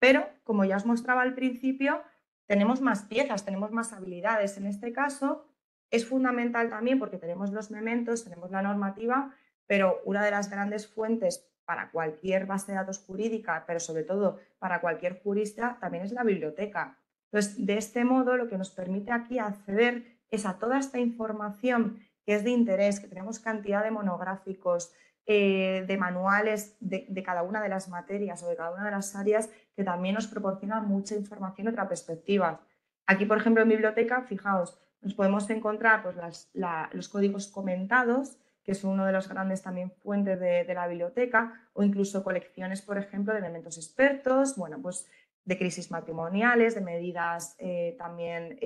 Pero, como ya os mostraba al principio, tenemos más piezas, tenemos más habilidades. En este caso, es fundamental también porque tenemos los mementos, tenemos la normativa, pero una de las grandes fuentes para cualquier base de datos jurídica, pero sobre todo para cualquier jurista, también es la biblioteca. Entonces, de este modo, lo que nos permite aquí acceder es a toda esta información que es de interés, que tenemos cantidad de monográficos, de manuales de cada una de las materias o de cada una de las áreas que también nos proporcionan mucha información y otra perspectiva. Aquí, por ejemplo, en biblioteca, fijaos, nos podemos encontrar pues, los códigos comentados, que es uno de los grandes también fuentes de la biblioteca, o incluso colecciones, por ejemplo, de elementos expertos, bueno, pues de crisis matrimoniales, de medidas también,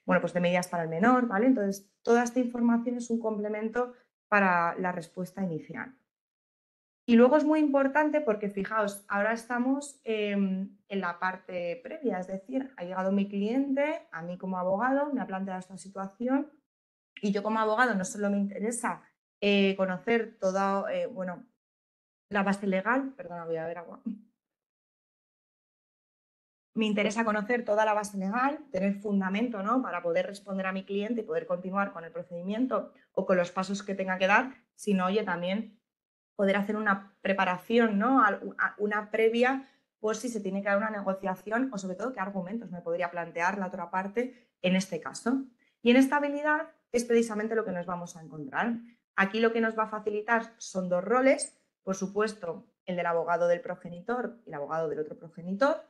bueno, pues de medidas para el menor, ¿vale? Entonces, toda esta información es un complemento para la respuesta inicial. Y luego es muy importante porque, fijaos, ahora estamos en la parte previa, es decir, ha llegado mi cliente, a mí como abogado, me ha planteado esta situación y yo como abogado no solo me interesa conocer toda, bueno, la base legal, perdona, voy a ver agua. Me interesa conocer toda la base legal, tener fundamento, ¿no?, para poder responder a mi cliente y poder continuar con el procedimiento o con los pasos que tenga que dar, sino, oye, también poder hacer una preparación, ¿no?, una previa por si se tiene que dar una negociación o sobre todo qué argumentos me podría plantear la otra parte en este caso. Y en esta habilidad es precisamente lo que nos vamos a encontrar. Aquí lo que nos va a facilitar son dos roles, por supuesto, el del abogado del progenitor y el abogado del otro progenitor,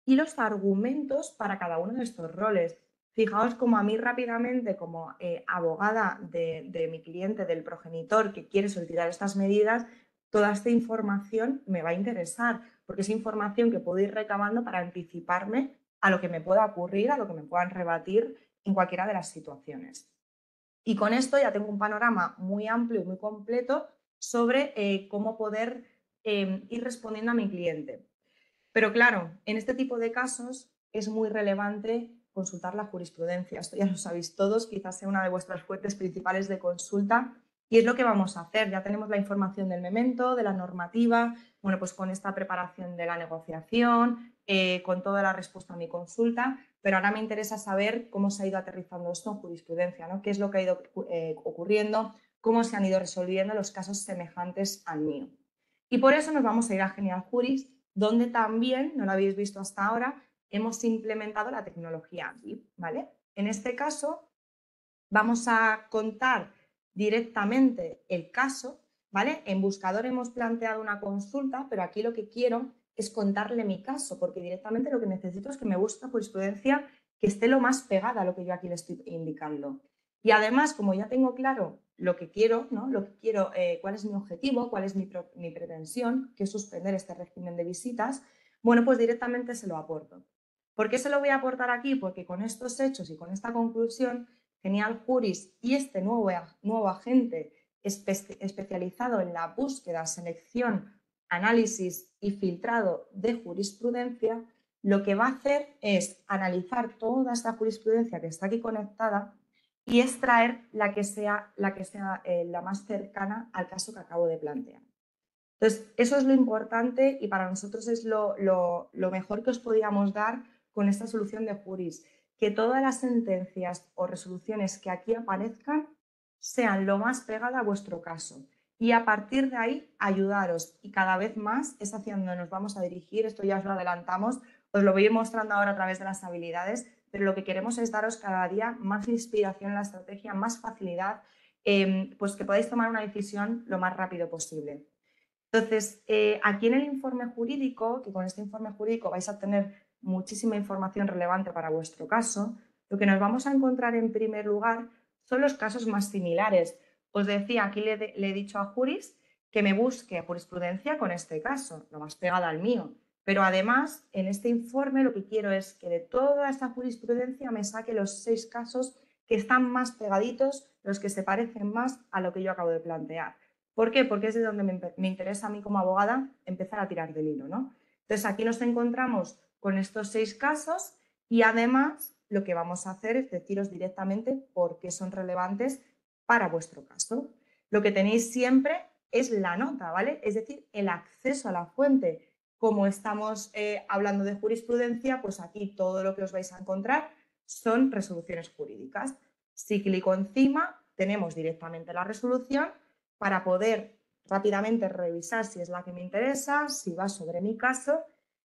y los argumentos para cada uno de estos roles. Fijaos como a mí rápidamente, como abogada de mi cliente, del progenitor que quiere solicitar estas medidas, toda esta información me va a interesar, porque es información que puedo ir recabando para anticiparme a lo que me pueda ocurrir, a lo que me puedan rebatir en cualquiera de las situaciones. Y con esto ya tengo un panorama muy amplio y muy completo sobre cómo poder ir respondiendo a mi cliente. Pero claro, en este tipo de casos es muy relevante consultar la jurisprudencia. Esto ya lo sabéis todos, quizás sea una de vuestras fuentes principales de consulta y es lo que vamos a hacer. Ya tenemos la información del memento, de la normativa, bueno, pues con esta preparación de la negociación, con toda la respuesta a mi consulta, pero ahora me interesa saber cómo se ha ido aterrizando esto en jurisprudencia, ¿no? Qué es lo que ha ido ocurriendo, cómo se han ido resolviendo los casos semejantes al mío. Y por eso nos vamos a ir a Genial Juris, donde también, no lo habéis visto hasta ahora, hemos implementado la tecnología GIP, ¿vale? En este caso, vamos a contar directamente el caso, ¿vale? En buscador hemos planteado una consulta, pero aquí lo que quiero es contarle mi caso, porque directamente lo que necesito es que me busque jurisprudencia que esté lo más pegada a lo que yo aquí le estoy indicando. Y además, como ya tengo claro lo que quiero, ¿no? Lo que quiero, cuál es mi objetivo, cuál es mi pretensión, que es suspender este régimen de visitas, bueno, pues directamente se lo aporto. ¿Por qué se lo voy a aportar aquí? Porque con estos hechos y con esta conclusión, Genial Juris y este nuevo agente especializado en la búsqueda, selección, análisis y filtrado de jurisprudencia, lo que va a hacer es analizar toda esta jurisprudencia que está aquí conectada y extraer la que sea la más cercana al caso que acabo de plantear. Entonces, eso es lo importante y para nosotros es lo mejor que os podíamos dar con esta solución de Juris, que todas las sentencias o resoluciones que aquí aparezcan sean lo más pegadas a vuestro caso. Y a partir de ahí, ayudaros. Y cada vez más es hacia donde nos vamos a dirigir. Esto ya os lo adelantamos, os lo voy a ir mostrando ahora a través de las habilidades, pero lo que queremos es daros cada día más inspiración en la estrategia, más facilidad, pues que podáis tomar una decisión lo más rápido posible. Entonces, aquí en el informe jurídico, que con este informe jurídico vais a tener muchísima información relevante para vuestro caso, lo que nos vamos a encontrar en primer lugar son los casos más similares. Os decía, aquí le he dicho a Juris que me busque jurisprudencia con este caso, lo más pegada al mío. Pero además, en este informe lo que quiero es que de toda esta jurisprudencia me saque los 6 casos que están más pegaditos, los que se parecen más a lo que yo acabo de plantear. ¿Por qué? Porque es de donde me interesa a mí como abogada empezar a tirar del hilo, ¿no? Entonces, aquí nos encontramos con estos 6 casos y además lo que vamos a hacer es deciros directamente por qué son relevantes para vuestro caso. Lo que tenéis siempre es la nota, ¿vale? Es decir, el acceso a la fuente. Como estamos hablando de jurisprudencia, pues aquí todo lo que os vais a encontrar son resoluciones jurídicas. Si clico encima, tenemos directamente la resolución para poder rápidamente revisar si es la que me interesa, si va sobre mi caso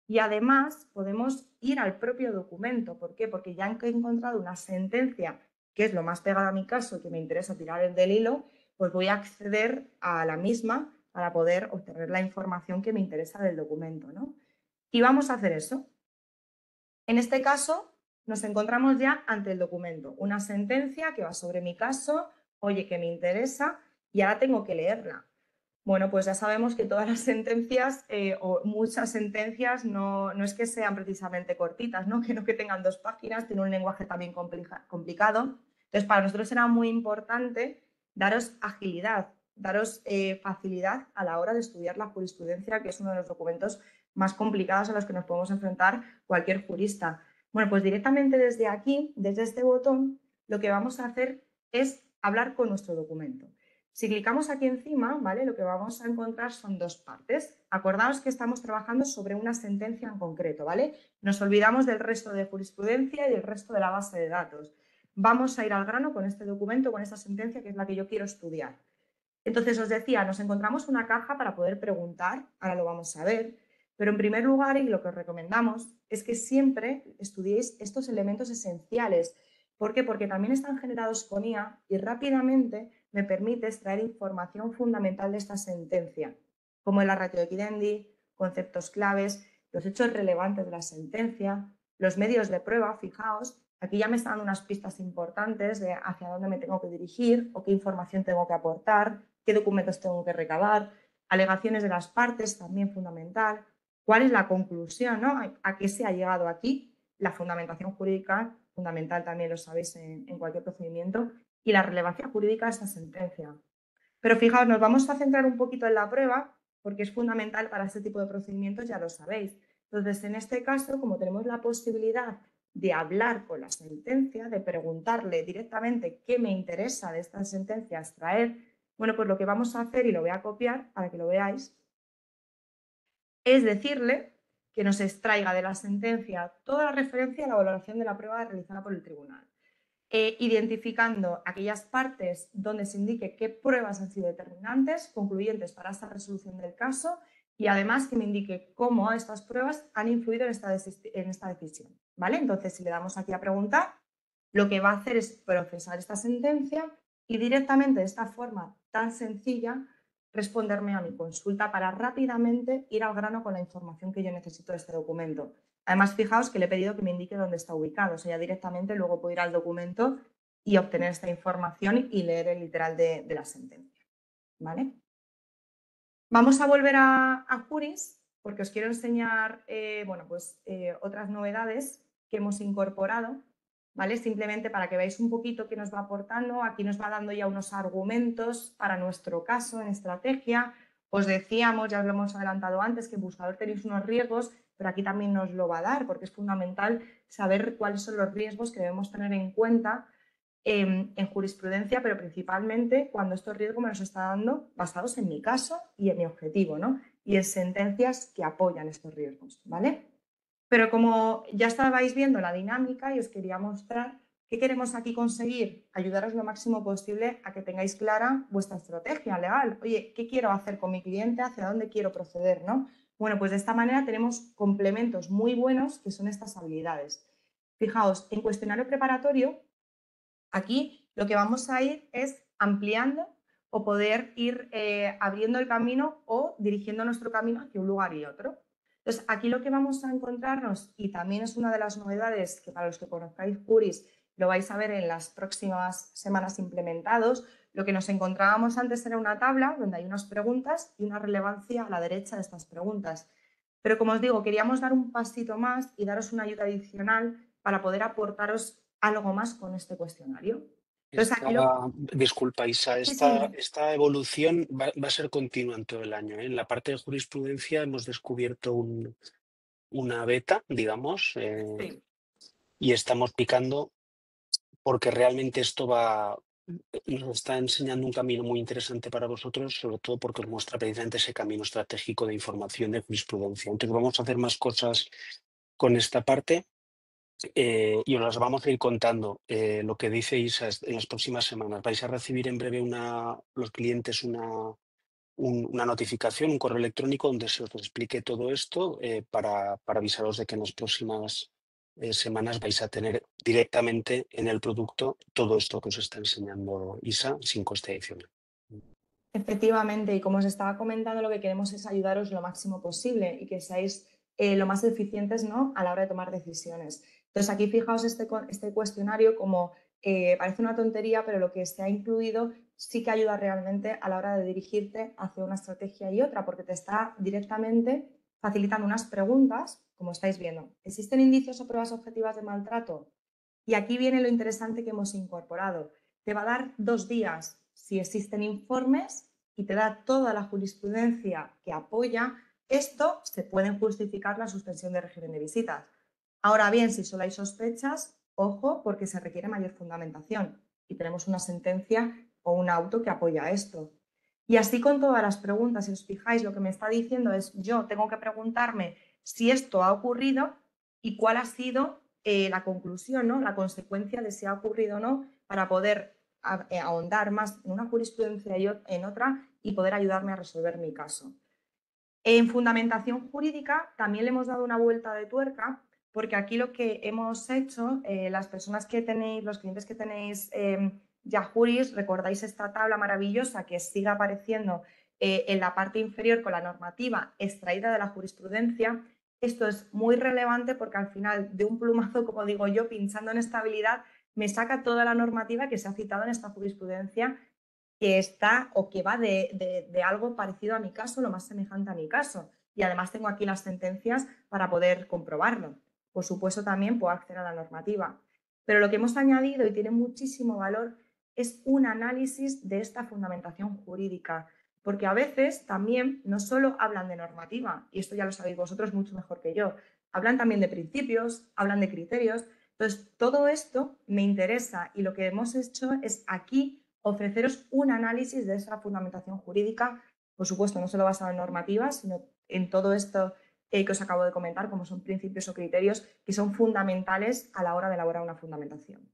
y además podemos ir al propio documento. ¿Por qué? Porque ya he encontrado una sentencia que es lo más pegada a mi caso que me interesa tirar del hilo, pues voy a acceder a la misma para poder obtener la información que me interesa del documento, ¿no? Y vamos a hacer eso. En este caso, nos encontramos ya ante el documento, una sentencia que va sobre mi caso, oye, que me interesa y ahora tengo que leerla. Bueno, pues ya sabemos que todas las sentencias o muchas sentencias no es que sean precisamente cortitas, ¿no? Que no que tengan 2 páginas, tiene un lenguaje también complicado. Entonces, para nosotros era muy importante daros agilidad, daros facilidad a la hora de estudiar la jurisprudencia, que es uno de los documentos más complicados a los que nos podemos enfrentar cualquier jurista. Bueno, pues directamente desde aquí, desde este botón, lo que vamos a hacer es hablar con nuestro documento. Si clicamos aquí encima, ¿vale? Lo que vamos a encontrar son 2 partes. Acordaos que estamos trabajando sobre una sentencia en concreto, ¿vale? Nos olvidamos del resto de jurisprudencia y del resto de la base de datos. Vamos a ir al grano con este documento, con esta sentencia, que es la que yo quiero estudiar. Entonces, os decía, nos encontramos una caja para poder preguntar, ahora lo vamos a ver, pero en primer lugar, y lo que os recomendamos, es que siempre estudiéis estos elementos esenciales. ¿Por qué? Porque también están generados con IA y rápidamente me permite extraer información fundamental de esta sentencia, como la ratio equidendi, conceptos claves, los hechos relevantes de la sentencia, los medios de prueba, fijaos, aquí ya me están dando unas pistas importantes de hacia dónde me tengo que dirigir o qué información tengo que aportar, qué documentos tengo que recabar, alegaciones de las partes, también fundamental, cuál es la conclusión, ¿no? ¿A qué se ha llegado aquí? La fundamentación jurídica, fundamental también lo sabéis en cualquier procedimiento, y la relevancia jurídica de esta sentencia. Pero fijaos, nos vamos a centrar un poquito en la prueba, porque es fundamental para este tipo de procedimientos, ya lo sabéis. Entonces, en este caso, como tenemos la posibilidad de hablar con la sentencia, de preguntarle directamente qué me interesa de esta sentencia extraer, bueno, pues lo que vamos a hacer, y lo voy a copiar para que lo veáis, es decirle que nos extraiga de la sentencia toda la referencia a la valoración de la prueba realizada por el tribunal, identificando aquellas partes donde se indique qué pruebas han sido determinantes, concluyentes para esta resolución del caso y además que me indique cómo estas pruebas han influido en esta decisión. ¿Vale? Entonces, si le damos aquí a preguntar, lo que va a hacer es procesar esta sentencia y directamente de esta forma tan sencilla responderme a mi consulta para rápidamente ir al grano con la información que yo necesito de este documento. Además, fijaos que le he pedido que me indique dónde está ubicado, o sea, ya directamente luego puedo ir al documento y obtener esta información y leer el literal de la sentencia. ¿Vale? Vamos a volver a Juris porque os quiero enseñar bueno, pues, otras novedades que hemos incorporado, ¿vale? Simplemente para que veáis un poquito qué nos va aportando. Aquí nos va dando ya unos argumentos para nuestro caso en estrategia. Os decíamos, ya os lo hemos adelantado antes, que en buscador tenéis unos riesgos, pero aquí también nos lo va a dar porque es fundamental saber cuáles son los riesgos que debemos tener en cuenta en jurisprudencia, pero principalmente cuando estos riesgos me los está dando basados en mi caso y en mi objetivo, ¿no? Y en sentencias que apoyan estos riesgos, ¿vale? Pero como ya estabais viendo la dinámica y os quería mostrar qué queremos aquí conseguir, ayudaros lo máximo posible a que tengáis clara vuestra estrategia legal. Oye, ¿qué quiero hacer con mi cliente? ¿Hacia dónde quiero proceder? ¿No? Bueno, pues de esta manera tenemos complementos muy buenos que son estas habilidades. Fijaos, en cuestionario preparatorio aquí lo que vamos a ir es ampliando o poder ir abriendo el camino o dirigiendo nuestro camino hacia un lugar y otro. Entonces, aquí lo que vamos a encontrarnos, y también es una de las novedades que para los que conozcáis Juris lo vais a ver en las próximas semanas implementados, lo que nos encontrábamos antes era una tabla donde hay unas preguntas y una relevancia a la derecha de estas preguntas. Pero como os digo, queríamos dar un pasito más y daros una ayuda adicional para poder aportaros algo más con este cuestionario. Entonces, Esta, aquí lo... disculpa, Isa, Sí, sí, dime. esta evolución va a ser continua en todo el año, ¿eh? En la parte de jurisprudencia hemos descubierto una beta, digamos, Sí. y estamos picando porque realmente esto nos está enseñando un camino muy interesante para vosotros, sobre todo porque os muestra precisamente ese camino estratégico de información de jurisprudencia. Entonces vamos a hacer más cosas con esta parte. Y os las vamos a ir contando. Lo que dice Isa en las próximas semanas. Vais a recibir en breve los clientes una notificación, un correo electrónico donde se os explique todo esto para avisaros de que en las próximas semanas vais a tener directamente en el producto todo esto que os está enseñando Isa sin coste adicional. Efectivamente, y como os estaba comentando, lo que queremos es ayudaros lo máximo posible y que seáis lo más eficientes, ¿no?, a la hora de tomar decisiones. Entonces, aquí fijaos este cuestionario como parece una tontería, pero lo que se ha incluido sí que ayuda realmente a la hora de dirigirte hacia una estrategia y otra, porque te está directamente facilitando unas preguntas, como estáis viendo. ¿Existen indicios o pruebas objetivas de maltrato? Y aquí viene lo interesante que hemos incorporado. Te va a dar 2 días si existen informes y te da toda la jurisprudencia que apoya esto, se pueden justificar la suspensión de régimen de visitas. Ahora bien, si solo hay sospechas, ojo, porque se requiere mayor fundamentación y tenemos una sentencia o un auto que apoya esto. Y así con todas las preguntas, si os fijáis, lo que me está diciendo es yo tengo que preguntarme si esto ha ocurrido y cuál ha sido la conclusión, ¿no?, la consecuencia de si ha ocurrido o no, para poder ahondar más en una jurisprudencia y en otra y poder ayudarme a resolver mi caso. En fundamentación jurídica también le hemos dado una vuelta de tuerca, porque aquí lo que hemos hecho, las personas que tenéis, los clientes que tenéis ya Juris, recordáis esta tabla maravillosa que sigue apareciendo en la parte inferior con la normativa extraída de la jurisprudencia. Esto es muy relevante porque al final, de un plumazo, como digo yo, pinchando en estabilidad, me saca toda la normativa que se ha citado en esta jurisprudencia que está o que va de algo parecido a mi caso, lo más semejante a mi caso. Y además tengo aquí las sentencias para poder comprobarlo. Por supuesto, también puedo acceder a la normativa. Pero lo que hemos añadido y tiene muchísimo valor es un análisis de esta fundamentación jurídica, porque a veces también no solo hablan de normativa, y esto ya lo sabéis vosotros mucho mejor que yo, hablan también de principios, hablan de criterios. Entonces, todo esto me interesa y lo que hemos hecho es aquí ofreceros un análisis de esa fundamentación jurídica, por supuesto, no solo basado en normativas, sino en todo esto que os acabo de comentar, como son principios o criterios que son fundamentales a la hora de elaborar una fundamentación.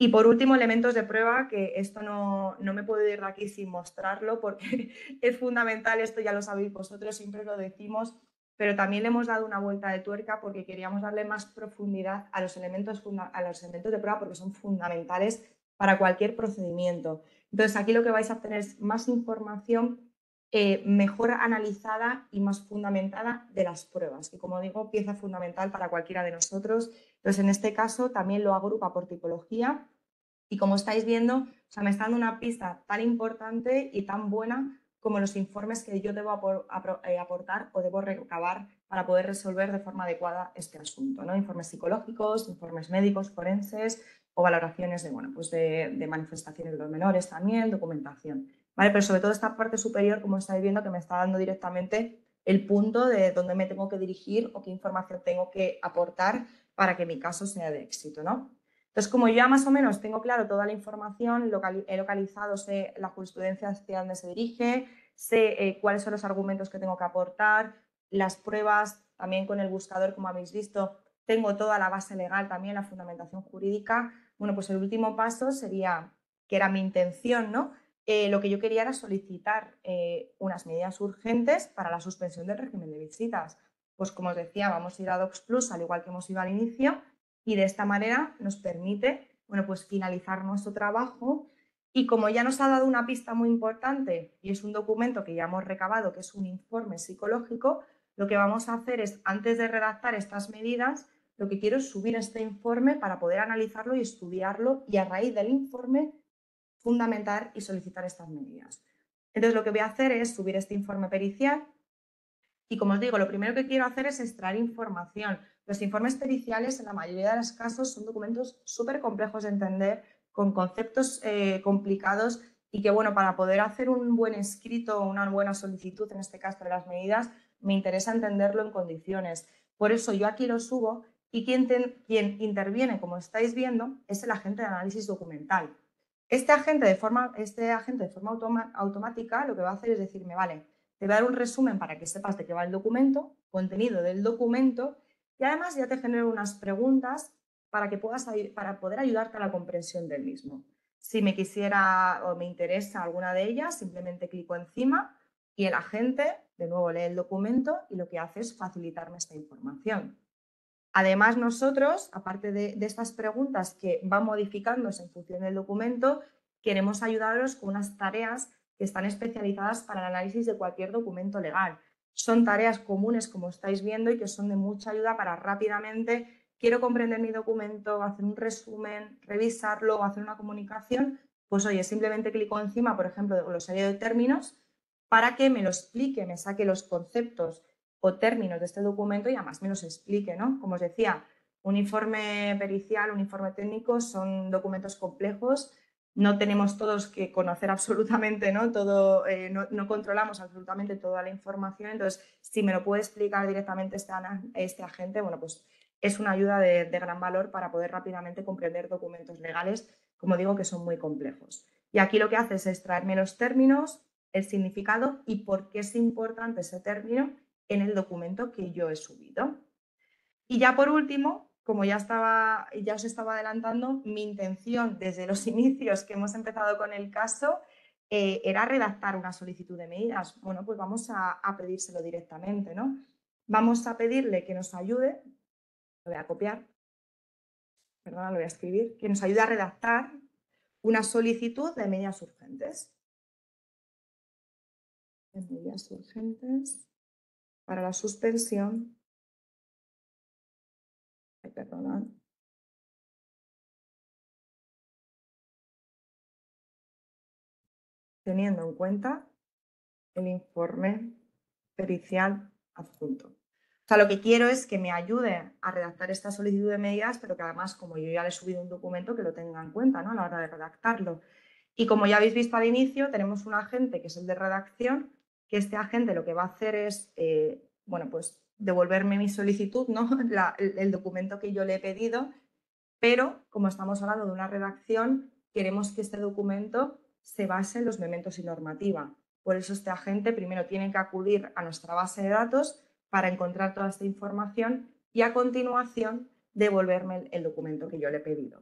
Y por último, elementos de prueba, que esto no me puedo ir de aquí sin mostrarlo porque es fundamental, esto ya lo sabéis vosotros, siempre lo decimos, pero también le hemos dado una vuelta de tuerca porque queríamos darle más profundidad a los elementos de prueba porque son fundamentales para cualquier procedimiento. Entonces, aquí lo que vais a obtener es más información mejor analizada y más fundamentada de las pruebas, que como digo, pieza fundamental para cualquiera de nosotros. Entonces, en este caso también lo agrupa por tipología y como estáis viendo, o sea, me está dando una pista tan importante y tan buena como los informes que yo debo aportar o debo recabar para poder resolver de forma adecuada este asunto, ¿no? Informes psicológicos, informes médicos, forenses o valoraciones de, bueno, pues de manifestaciones de los menores también, documentación. ¿Vale? Pero sobre todo esta parte superior, como estáis viendo, que me está dando directamente el punto de dónde me tengo que dirigir o qué información tengo que aportar para que mi caso sea de éxito, ¿no? Entonces, como yo ya más o menos tengo claro toda la información, he localizado, sé la jurisprudencia hacia dónde se dirige, sé cuáles son los argumentos que tengo que aportar, las pruebas, también con el buscador, como habéis visto, tengo toda la base legal, también la fundamentación jurídica. Bueno, pues el último paso sería, que era mi intención, ¿no? Lo que yo quería era solicitar unas medidas urgentes para la suspensión del régimen de visitas. Pues como os decía, vamos a ir a Docs Plus, al igual que hemos ido al inicio, y de esta manera nos permite, bueno, pues finalizar nuestro trabajo Y como ya nos ha dado una pista muy importante y es un documento que ya hemos recabado, que es un informe psicológico, lo que vamos a hacer es, antes de redactar estas medidas, lo que quiero es subir este informe para poder analizarlo y estudiarlo y a raíz del informe fundamentar y solicitar estas medidas. Entonces, lo que voy a hacer es subir este informe pericial y, como os digo, lo primero que quiero hacer es extraer información. Los informes periciales, en la mayoría de los casos, son documentos súper complejos de entender, con conceptos complicados y que, bueno, para poder hacer un buen escrito o una buena solicitud, en este caso de las medidas, me interesa entenderlo en condiciones. Por eso yo aquí lo subo y quien interviene, como estáis viendo, es el agente de análisis documental. Este agente de forma automática lo que va a hacer es decirme, vale, te voy a dar un resumen para que sepas de qué va el documento, contenido del documento, y además ya te genero unas preguntas para poder ayudarte a la comprensión del mismo. Si me quisiera o me interesa alguna de ellas, simplemente clico encima y el agente de nuevo lee el documento y lo que hace es facilitarme esta información. Además, nosotros, aparte de estas preguntas que van modificándose en función del documento, queremos ayudaros con unas tareas que están especializadas para el análisis de cualquier documento legal. Son tareas comunes, como estáis viendo, y que son de mucha ayuda para rápidamente, quiero comprender mi documento, hacer un resumen, revisarlo o hacer una comunicación, pues oye, simplemente clico encima, por ejemplo, del glosario de términos para que me lo explique, me saque los conceptos o términos de este documento y además me los explique, ¿no? Como os decía, un informe pericial, un informe técnico son documentos complejos, no tenemos todos que conocer absolutamente, ¿no? Todo, no controlamos absolutamente toda la información, entonces si me lo puede explicar directamente este agente, bueno, pues es una ayuda de gran valor para poder rápidamente comprender documentos legales, como digo, que son muy complejos. Y aquí lo que hace es extraerme los términos, el significado y por qué es importante ese término en el documento que yo he subido. Y ya por último, como ya os estaba adelantando, mi intención desde los inicios que hemos empezado con el caso era redactar una solicitud de medidas. Bueno, pues vamos a pedírselo directamente, ¿no? Vamos a pedirle que nos ayude, lo voy a copiar, perdón, lo voy a escribir, que nos ayude a redactar una solicitud de medidas urgentes. De medidas urgentes para la suspensión, perdonad, teniendo en cuenta el informe pericial adjunto. O sea, lo que quiero es que me ayude a redactar esta solicitud de medidas, pero que además, como yo ya le he subido un documento, que lo tenga en cuenta, ¿no? A la hora de redactarlo. Y como ya habéis visto al inicio, tenemos un agente que es el de redacción, que este agente lo que va a hacer es, bueno, pues devolverme mi solicitud, ¿no? El documento que yo le he pedido, pero como estamos hablando de una redacción, queremos que este documento se base en los mementos y normativa. Por eso este agente primero tiene que acudir a nuestra base de datos para encontrar toda esta información y a continuación devolverme el documento que yo le he pedido.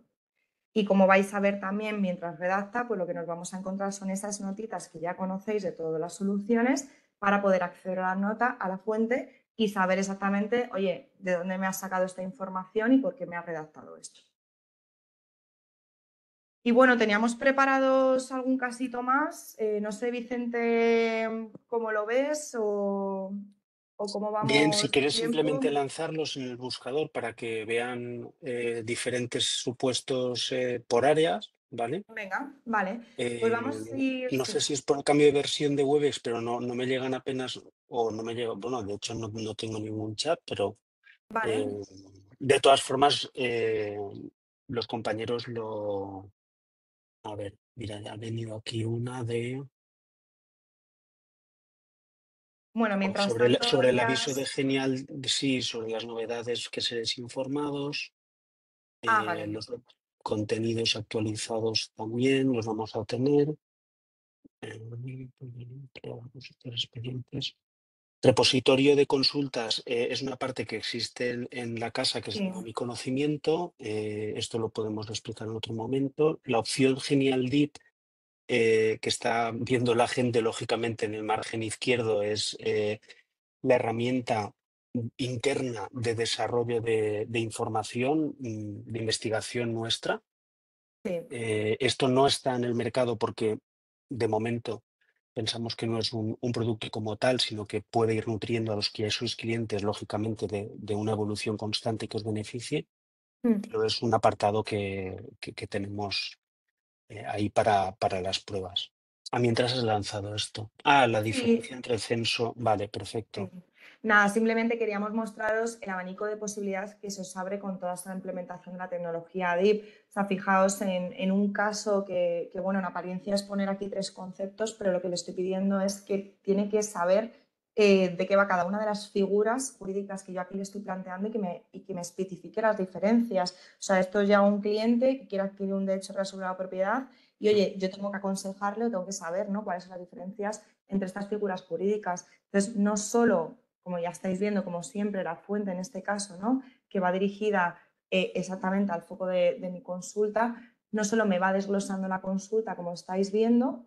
Y como vais a ver también mientras redacta, pues lo que nos vamos a encontrar son esas notitas que ya conocéis de todas las soluciones para poder acceder a la nota, a la fuente y saber exactamente, oye, de dónde me has sacado esta información y por qué me has redactado esto. Y bueno, teníamos preparados algún casito más. No sé, Vicente, cómo lo ves o cómo Bien, si vamos de quieres tiempo. simplemente lanzarlos en el buscador para que vean diferentes supuestos por áreas, ¿vale? Venga, vale. Pues Eh, vamos a ir, no sé sí, si es por el cambio de versión de Webex, pero no me llegan apenas, o no me llega, bueno, de hecho no tengo ningún chat, pero vale. eh, de todas formas los compañeros a ver, mira, ya ha venido aquí una de... Bueno, mientras Sobre tanto, sobre el aviso de irás. Genial, sí, sobre las novedades que seréis informados, Vale. los contenidos actualizados también los vamos a tener. Expedientes. Repositorio de consultas es una parte que existe en la casa que es Sí, a mi conocimiento. Esto lo podemos explicar en otro momento. La opción Genial Deep que está viendo la gente lógicamente en el margen izquierdo es la herramienta interna de desarrollo de información, de investigación nuestra. Sí. Esto no está en el mercado porque, de momento, pensamos que no es un producto como tal, sino que puede ir nutriendo a los que ya sois clientes, lógicamente, de una evolución constante que os beneficie, Mm. pero es un apartado que tenemos ahí para las pruebas. Mientras has lanzado esto. La Sí, diferencia entre el censo. Vale, perfecto. sí. Nada, simplemente queríamos mostraros el abanico de posibilidades que se os abre con toda esta implementación de la tecnología DIP. O sea, fijaos en un caso que, bueno, en apariencia es poner aquí tres conceptos, pero lo que le estoy pidiendo es que tiene que saber de qué va cada una de las figuras jurídicas que yo aquí le estoy planteando y que me especifique las diferencias. O sea, esto es ya un cliente que quiere adquirir un derecho real sobre la propiedad y, Mm. oye, yo tengo que aconsejarle o tengo que saber, ¿no?, cuáles son las diferencias entre estas figuras jurídicas. Entonces, no solo, como ya estáis viendo, como siempre, la fuente en este caso, ¿no?, que va dirigida exactamente al foco de mi consulta, no solo me va desglosando la consulta, como estáis viendo,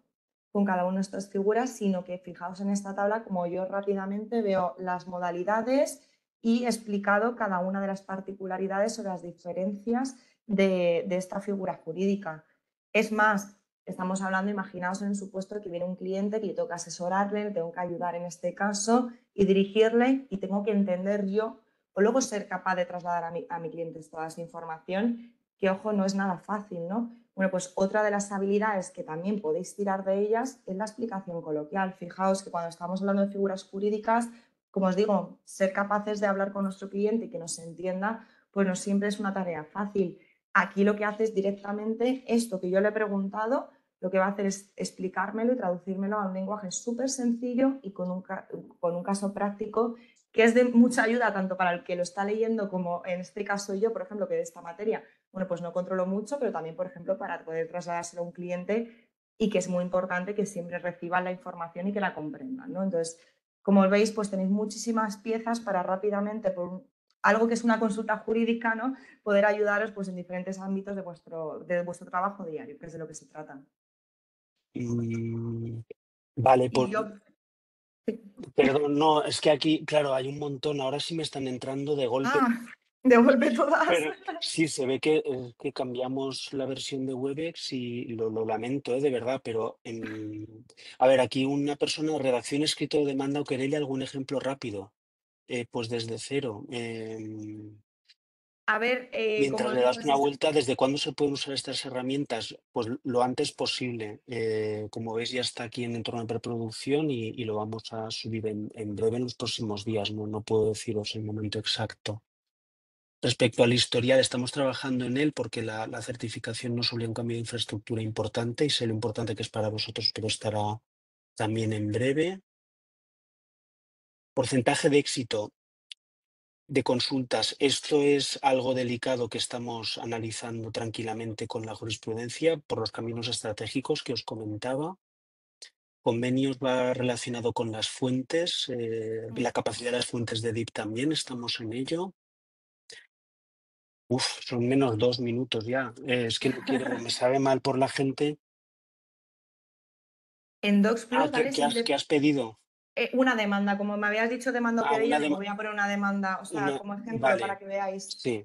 con cada una de estas figuras, sino que fijaos en esta tabla como yo rápidamente veo las modalidades y he explicado cada una de las particularidades o las diferencias de esta figura jurídica. Es más, estamos hablando, imaginaos en el supuesto de que viene un cliente que yo tengo que asesorarle, le tengo que ayudar en este caso y dirigirle y tengo que entender yo o luego ser capaz de trasladar a mi cliente toda esa información, que ojo, no es nada fácil, ¿no? Bueno, pues otra de las habilidades que también podéis tirar de ellas es la explicación coloquial. Fijaos que cuando estamos hablando de figuras jurídicas, como os digo, ser capaces de hablar con nuestro cliente y que nos entienda, pues no siempre es una tarea fácil. Aquí lo que hace es directamente esto que yo le he preguntado, lo que va a hacer es explicármelo y traducírmelo a un lenguaje súper sencillo y con un caso práctico que es de mucha ayuda tanto para el que lo está leyendo como en este caso yo, por ejemplo, que de esta materia, bueno, pues no controlo mucho, pero también, por ejemplo, para poder trasladárselo a un cliente y que es muy importante que siempre reciban la información y que la comprendan, ¿no? Entonces, como veis, pues tenéis muchísimas piezas para rápidamente, algo que es una consulta jurídica, ¿no?, poder ayudaros pues en diferentes ámbitos de vuestro trabajo diario, que es de lo que se trata. Mm, vale, Y pues yo, sí. perdón, no, es que aquí, claro, hay un montón, ahora sí me están entrando de golpe, Ah, devuelve todas. pero sí, se ve que cambiamos la versión de Webex y lo lamento, de verdad, pero a ver, aquí una persona, redacción, escrito de demanda o querella, algún ejemplo rápido. Pues desde cero. A ver, como Mientras os le digo, das una vuelta, ¿desde cuándo se pueden usar estas herramientas? Pues lo antes posible. Como veis, ya está aquí en entorno de preproducción y lo vamos a subir en breve, en los próximos días. No puedo deciros el momento exacto. Respecto al historial, estamos trabajando en él porque la certificación nos obliga a un cambio de infraestructura importante y sé lo importante que es para vosotros, pero estará también en breve. Porcentaje de éxito de consultas. Esto es algo delicado que estamos analizando tranquilamente con la jurisprudencia por los caminos estratégicos que os comentaba. Convenios va relacionado con las fuentes, la capacidad de las fuentes de DIP también, estamos en ello. Son menos 2 minutos ya. Es que no quiero, me sabe mal por la gente. en Docs Plus, ¿vale? ¿Qué has pedido? Una demanda, como me habías dicho demanda o querella, Una digo, voy a poner una demanda, o sea, como ejemplo para vale, que veáis. sí.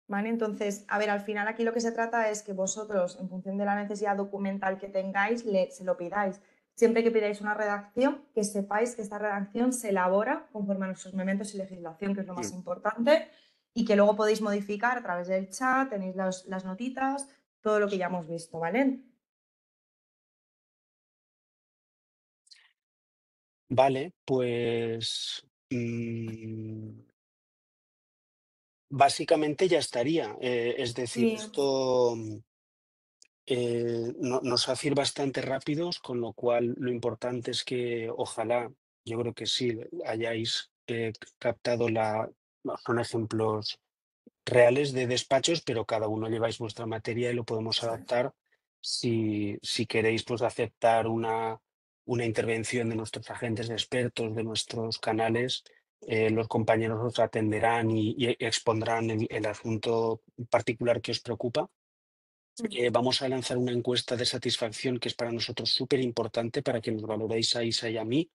¿Vale? Entonces, a ver, al final aquí lo que se trata es que vosotros, en función de la necesidad documental que tengáis, se lo pidáis. Siempre que pidáis una redacción, que sepáis que esta redacción se elabora conforme a nuestros elementos y legislación, que es lo más Mm. importante, y que luego podéis modificar a través del chat, tenéis las notitas, todo lo que ya hemos visto, ¿vale? Vale, pues básicamente ya estaría. Es decir, Sí. esto nos hace ir bastante rápidos, con lo cual lo importante es que ojalá, yo creo que sí, hayáis captado no, son ejemplos reales de despachos, pero cada uno lleváis vuestra materia y lo podemos Eso es. adaptar si queréis pues aceptar una intervención de nuestros agentes expertos, de nuestros canales. Los compañeros os atenderán y expondrán el asunto particular que os preocupa. Vamos a lanzar una encuesta de satisfacción que es para nosotros súper importante para que nos valoréis a Isa y a mí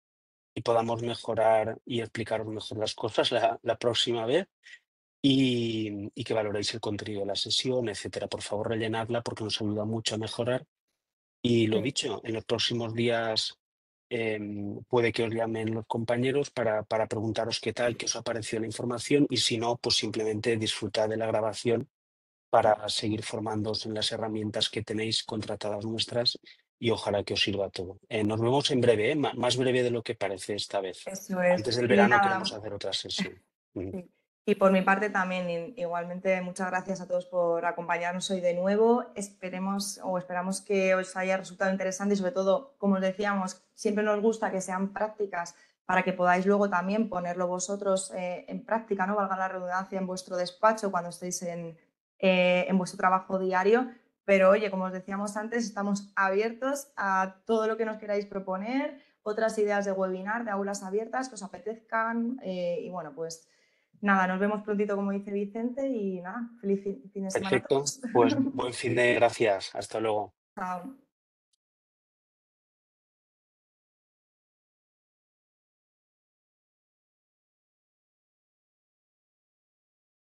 y podamos mejorar y explicaros mejor las cosas la próxima vez. y que valoréis el contenido de la sesión, etcétera. Por favor, rellenadla porque nos ayuda mucho a mejorar. Y lo Sí, dicho, en los próximos días puede que os llamen los compañeros para preguntaros qué tal, qué os ha parecido la información y si no, pues simplemente disfrutad de la grabación para seguir formándoos en las herramientas que tenéis contratadas nuestras y ojalá que os sirva todo. Nos vemos en breve, más breve de lo que parece esta vez. eso Antes es. del Y verano queremos nada, hacer otra sesión. Mm. sí. Y por mi parte también, igualmente, muchas gracias a todos por acompañarnos hoy de nuevo. Esperemos o esperamos que os haya resultado interesante y sobre todo, como os decíamos, siempre nos gusta que sean prácticas para que podáis luego también ponerlo vosotros en práctica, ¿no? Valga la redundancia, en vuestro despacho cuando estéis en vuestro trabajo diario. Pero oye, como os decíamos antes, estamos abiertos a todo lo que nos queráis proponer, otras ideas de webinar, de aulas abiertas que os apetezcan y bueno, pues nada, nos vemos prontito, como dice Vicente, y nada, feliz fin de semana a Perfecto, todos. pues buen fin de gracias. Hasta luego. Chao.